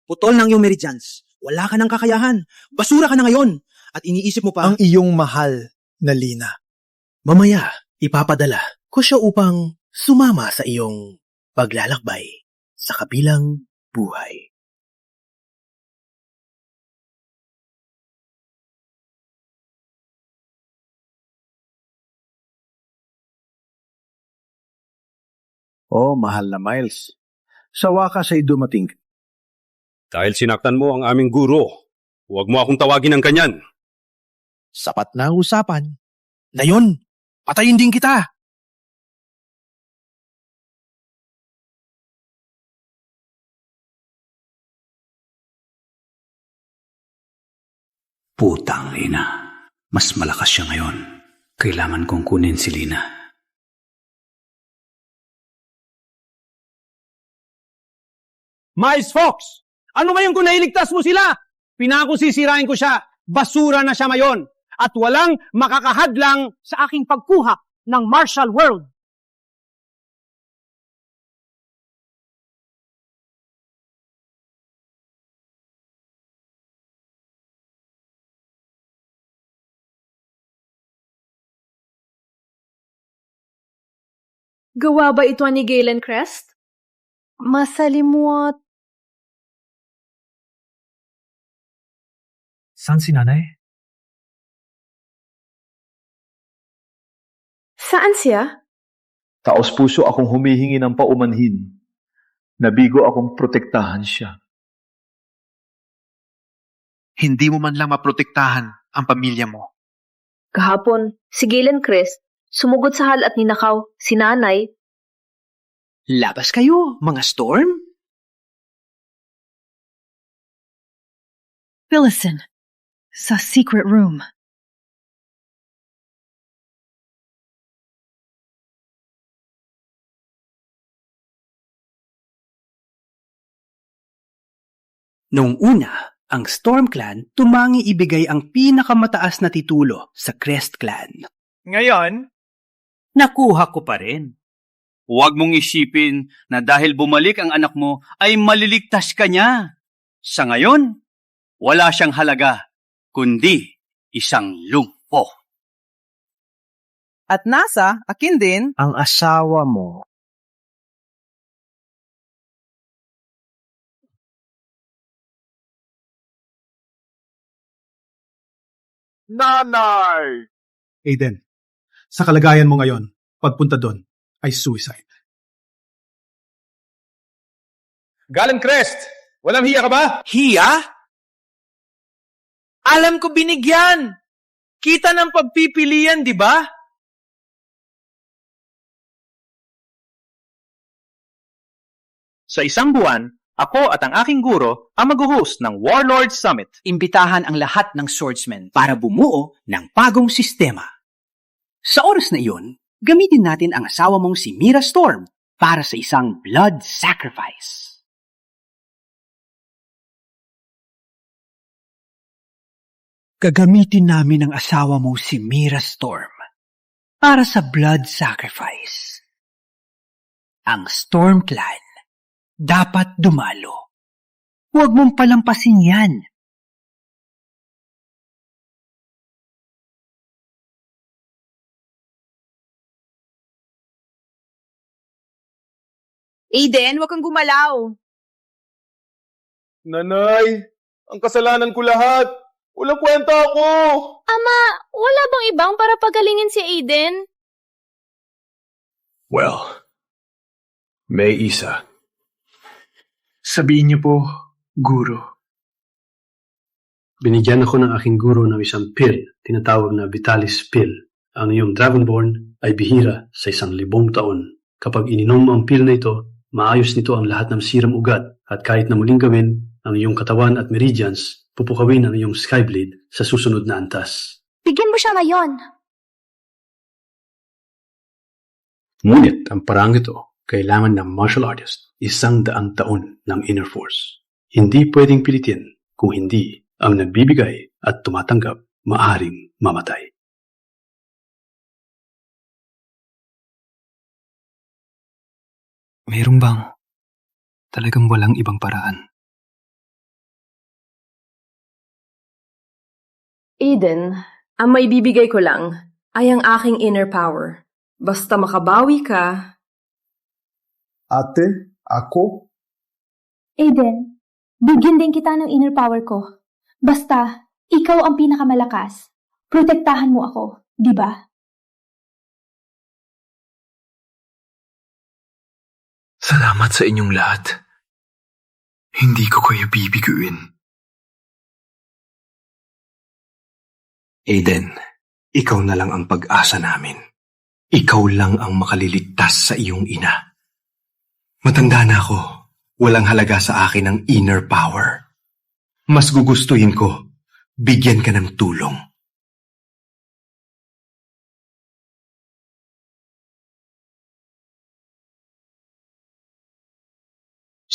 Putol ng iyong meridians. Wala ka ng kakayahan. Basura ka na ngayon. At iniisip mo pa... Ang iyong mahal na Lina. Mamaya, ipapadala ko siya upang sumama sa iyong paglalakbay sa kabilang buhay. Oh, mahal na Miles. Sa wakas ay dumating. Dahil sinaktan mo ang aming guro, huwag mo akong tawagin ng kanyan. Sapat na usapan. Ngayon, patayin din kita. Putang ina. Mas malakas siya ngayon. Kailangan kong kunin si Lina. Mais Fox! Ano ngayon kung nailigtas mo sila? Pinako sisirain ko siya. Basura na siya ngayon. At walang makakahadlang sa aking pagkuha ng Martial World. Gawa ba ito ni Galen Crest? Masalimuot. Saan si nanay? Saan siya? Taos puso akong humihingi ng paumanhin. Nabigo akong protektahan siya. Hindi mo man lang maprotektahan ang pamilya mo. Kahapon, si Galen Crest, sumugod sa hal at ninakaw si nanay. Labas kayo, mga Storm. Phillison, sa secret room. Noong una, ang Storm Clan tumangi ibigay ang pinakamataas na titulo sa Crest Clan. Ngayon, Nakuha ko pa rin. Huwag mong isipin na dahil bumalik ang anak mo ay maliligtas ka niya. Sa ngayon, wala siyang halaga, kundi isang lumpo. at nasa akin din Ang asawa mo. Nanay! Aiden, sa kalagayan mo ngayon, pagpunta doon ay suicide. Galen Crest! Walang hiya ka ba? Hiya? Alam ko binigyan! Kita ng pagpipilian, di ba? Sa isang buwan, ako at ang aking guro ang mag-host ng Warlord Summit. Imbitahan ang lahat ng swordsmen para bumuo ng bagong sistema. Sa oras na iyon, gamitin natin ang asawa mong si Mira Storm para sa isang blood sacrifice. Gagamitin namin ang asawa mo si Mira Storm para sa blood sacrifice. Ang Storm Clan dapat dumalo. Huwag mong palampasin yan. Aiden, huwag kang gumalaw. Nanay, ang kasalanan ko lahat. Walang kwenta ako. Ama, wala bang ibang para pagalingin si Aiden? Well, may isa. Sabihin niyo po, guro. Binigyan ako ng aking guro ng isang pill, tinatawag na Vitalis pill. Ang iyong Dragonborn ay bihira sa 1,000 taon. Kapag ininom ang pill na ito, maayos nito ang lahat ng siram ugat at kahit na muling gawin ang iyong katawan at meridians, pupukawin ang iyong Skyblade sa susunod na antas. Bigyan mo siya ngayon. Ngunit ang parang ito, kailangan ng martial artist 100 taon ng Inner Force. Hindi pwedeng pilitin kung hindi ang nagbibigay at tumatanggap maaring mamatay. Mayroon bang talagang walang ibang paraan? Aiden, ang maibibigay ko lang ay ang aking inner power. Basta makabawi ka. Ate, ako? Aiden, bigyan din kita ng inner power ko. Basta, ikaw ang pinakamalakas. Protektahan mo ako, di ba? Salamat sa inyong lahat. Hindi ko kayo bibiguin. Aiden, ikaw na lang ang pag-asa namin. Ikaw lang ang makaliligtas sa iyong ina. Matanda na ako. Walang halaga sa akin ang inner power. Mas gugustuhin ko, bigyan ka ng tulong.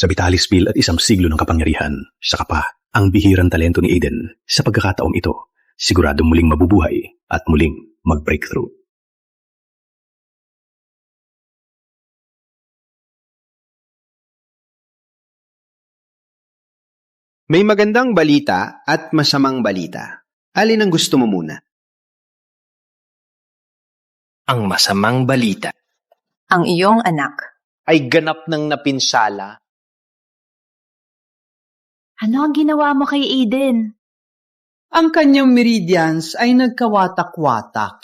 Sa Vitalispil at isang siglo ng kapangyarihan, saka pa ang bihirang talento ni Aiden sa pagkakataong ito, siguradong muling mabubuhay at muling mag-breakthrough. May magandang balita at masamang balita. Alin ang gusto mo muna? Ang masamang balita Ang iyong anak. ay ganap ng napinsala. Ano ang ginawa mo kay Aiden? Ang kanyang meridians ay nagkawatak-watak.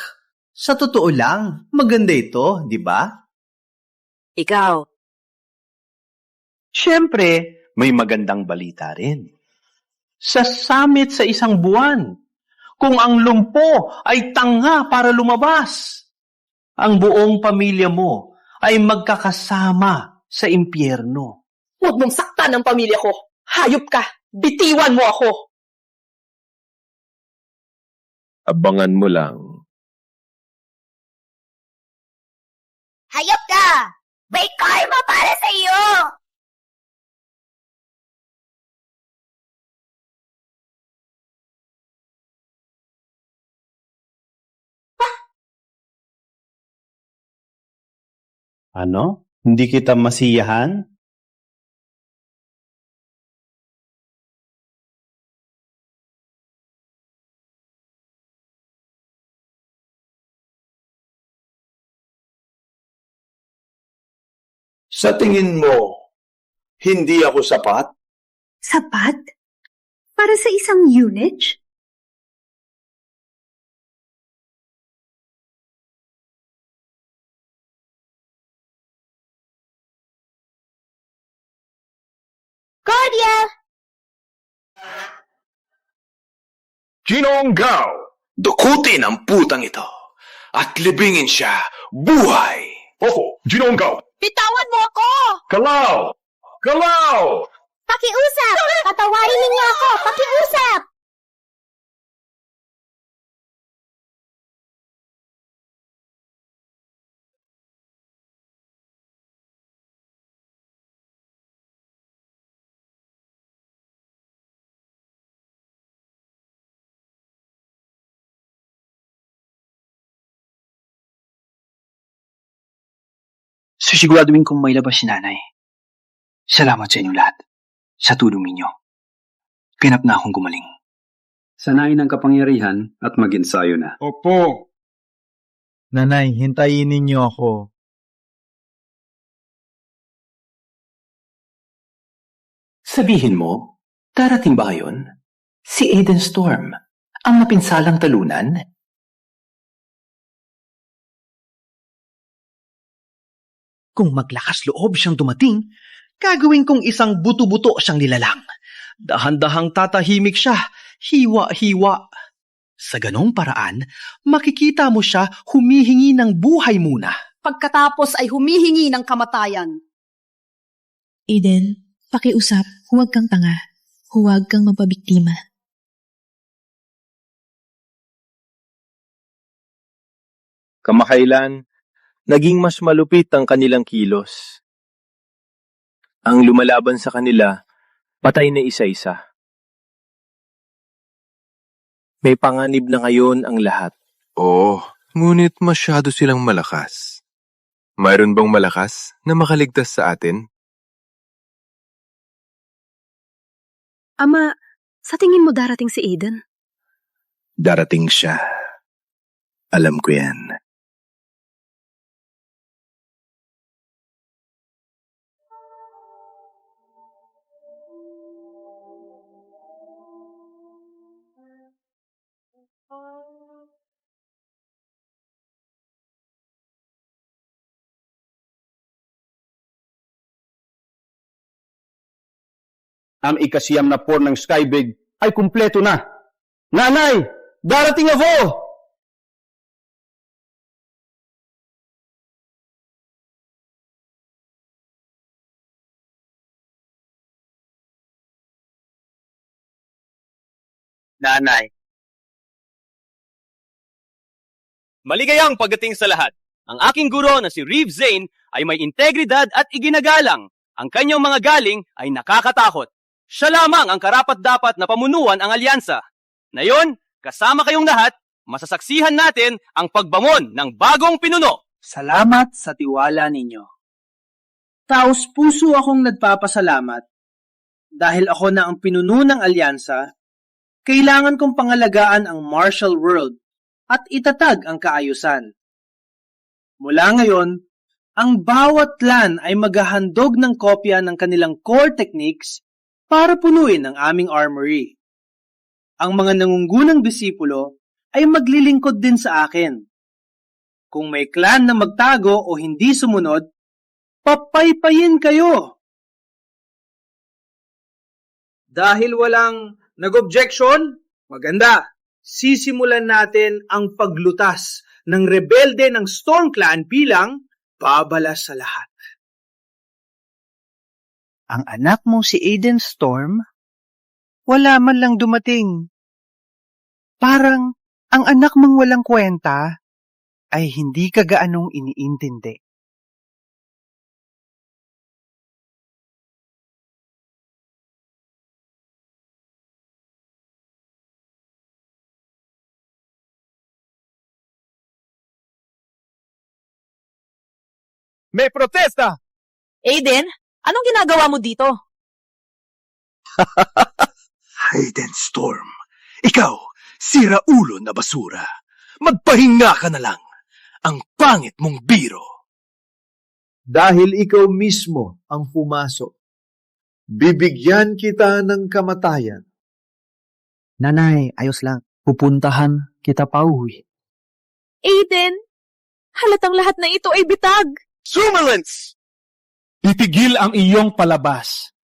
Sa totoo lang, maganda ito, di ba? Ikaw. Siyempre, may magandang balita rin. Sa summit sa isang buwan, kung ang lumpo ay tanga para lumabas, ang buong pamilya mo ay magkakasama sa impyerno. Huwag mong saktan ang pamilya ko. Hayop ka! Bitiwan mo ako! Abangan mo lang. Hayop ka! May karma para sa iyo! Ano? Hindi kita masiyahan? Sa tingin mo, hindi ako sapat? Sapat? Para sa isang unit? Guardia! Ginonggao! Dukutin ang putang ito at libingin siya buhay! Opo, Ginonggao! Bitawan mo ako! Kalaw! Kalaw! Pakiusap! Patawarin ninyo ako! Pakiusap! Sisiguraduhin kong may labas si nanay. Salamat sa inyong lahat. Sa tulong ninyo. Ganap na akong gumaling. Sanayin ang kapangyarihan at mag-ensayo na. Opo. Nanay, hintayin ninyo ako. Sabihin mo, darating ba yun? Si Aiden Storm, ang mapinsalang talunan? Kung maglakas loob siyang dumating, gagawin kong isang buto-buto siyang nilalang. Dahan-dahang tatahimik siya, hiwa-hiwa. Sa ganong paraan, makikita mo siya humihingi ng buhay muna. Pagkatapos ay humihingi ng kamatayan. Aiden, pakiusap, huwag kang tanga. Huwag kang mapabiktima. Kamakailan, naging mas malupit ang kanilang kilos. Ang lumalaban sa kanila, patay na isa-isa. May panganib na ngayon ang lahat. Oo, ngunit masyado silang malakas. Mayroon bang malakas na makaligtas sa atin? Ama, sa tingin mo darating si Aiden? Darating siya. Alam ko yan. Ang ikasiyam na form ng Skybig ay kumpleto na. Nanay, darating ako! Nanay. Maligayang pagdating sa lahat. Ang aking guro na si Reeve Zane ay may integridad at iginagalang. Ang kanyang mga galing ay nakakatakot. Siya lamang ang karapat-dapat na pamunuan ang alyansa. Ngayon, kasama kayong lahat, masasaksihan natin ang pagbamon ng bagong pinuno. Salamat sa tiwala ninyo. Taos puso akong nagpapasalamat dahil ako na ang pinuno ng alyansa. Kailangan kong pangalagaan ang martial world at itatag ang kaayusan. Mula ngayon, ang bawat clan ay maghahandog ng kopya ng kanilang core techniques para punuin ang aming armory. Ang mga nangungunang disipulo ay maglilingkod din sa akin. Kung may clan na magtago o hindi sumunod, papaypayin kayo. Dahil walang nag-objection, maganda. Sisimulan natin ang paglutas ng rebelde ng Storm Clan bilang babala sa lahat. Ang anak mo si Aiden Storm, wala man lang dumating. Parang ang anak mong walang kwenta ay hindi ka gaanong iniintindi. May protesta! Aiden, anong ginagawa mo dito? Aiden Storm, ikaw, siraulo na basura. Magpahinga ka na lang. Ang pangit mong biro. Dahil ikaw mismo ang pumasok, bibigyan kita ng kamatayan. Nanay, ayos lang. Pupuntahan kita pa uwi. Aiden, halatang lahat na ito ay bitag. Sumulence! Itigil ang iyong palabas.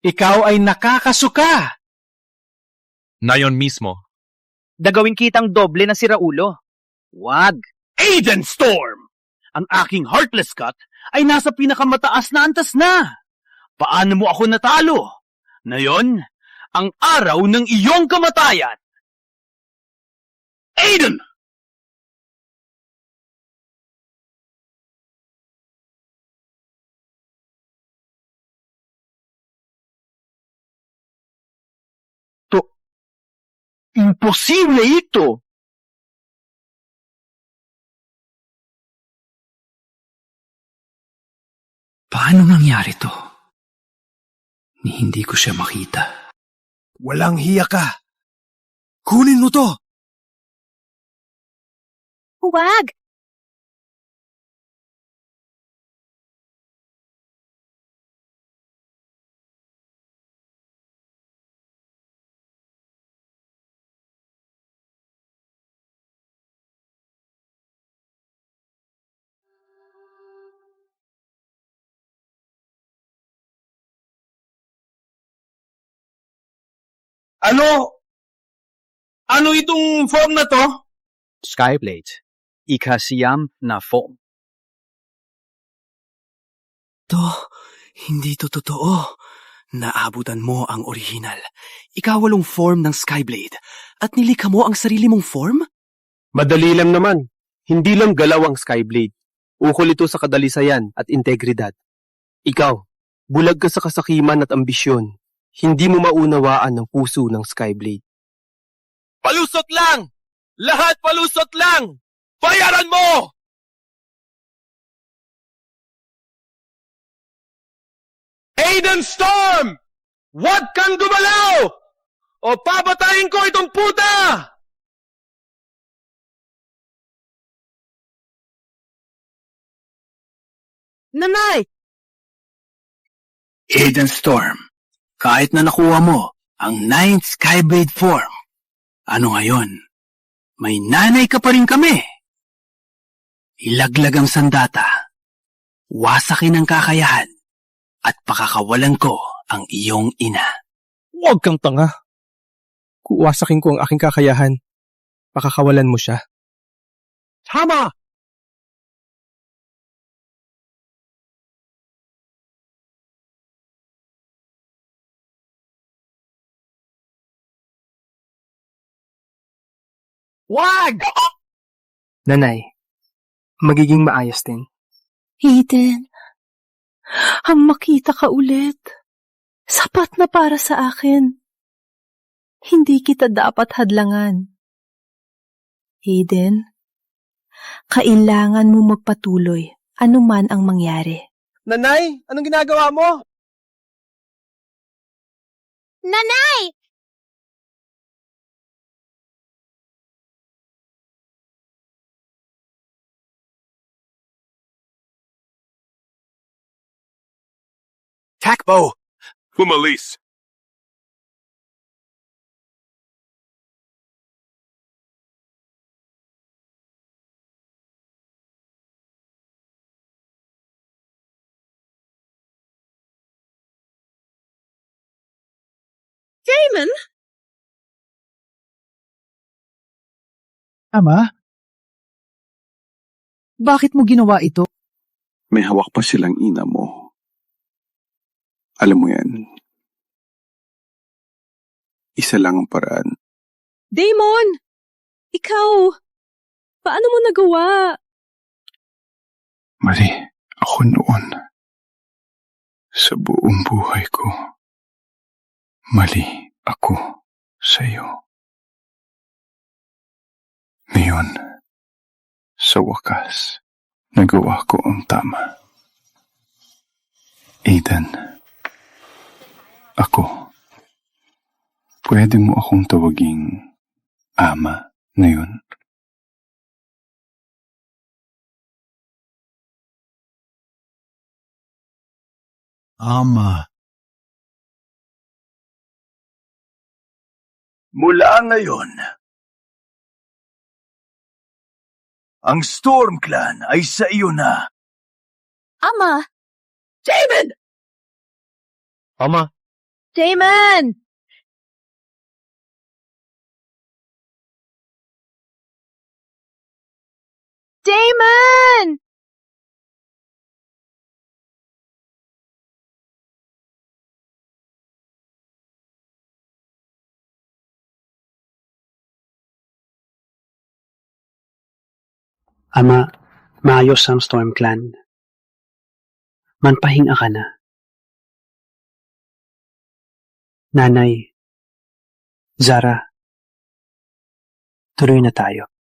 Ikaw ay nakakasuka. Nayon mismo. Dagawin kitang doble na siraulo. Wag. Aiden Storm! Ang aking Heartless Cut ay nasa pinakamataas na antas na. Paano mo ako natalo? Nayon, ang araw ng iyong kamatayan. Aiden! Imposible ito! Paano nangyari to? Ni hindi ko siya makita. Walang hiya ka. Kunin mo to. Huwag! Ano itong form na to? Skyblade, ikasiyam na form. Hindi to totoo. Naabutan mo ang orihinal. Ikawalong form ng Skyblade at nilikha mo ang sarili mong form? Madali lang naman. Hindi lang galaw ang Skyblade. Ukol ito sa kadalisayan at integridad. Ikaw, bulag ka sa kasakiman at ambisyon. Hindi mo maunawaan ang puso ng Skyblade. Palusot lang! Lahat palusot lang! Bayaran mo! Aiden Storm! Huwag kang gumalaw! o papatayin ko itong puta! Nanay! Eden Storm, kahit na nakuha mo ang 9th Skyblade form, ano ngayon? May nanay ka pa rin kami. Ilaglag ang sandata, wasakin ang kakayahan, at pakakawalan ko ang iyong ina. Huwag kang tanga. Kuwasakin ko ang aking kakayahan. Pakakawalan mo siya. Tama! Wag! Nanay, magiging maayos din. Eden, ang makita ka ulit. Sapat na para sa akin. Hindi kita dapat hadlangan. Eden, kailangan mo magpatuloy anuman ang mangyari. Nanay, anong ginagawa mo? Nanay! Takbo! Umalis! Damon? Ama? Bakit mo ginawa ito? May hawak pa silang ina mo. Alam mo yan. Isa lang ang paraan. Damon! Ikaw! Paano mo nagawa? Mali, ako noon. Sa buong buhay ko. Mali ako sa'yo. Ngayon, sa wakas, nagawa ko ang tama. Eden, ako, pwede mo akong tawaging ama ngayon? Ama. Mula ngayon, ang Storm Clan ay sa iyo na. Ama! Damon! Ama. Damon! Damon! Ama, maayos ang Storm Clan. Manpahinga ka na. Nanay, Zara, tuloy na tayo.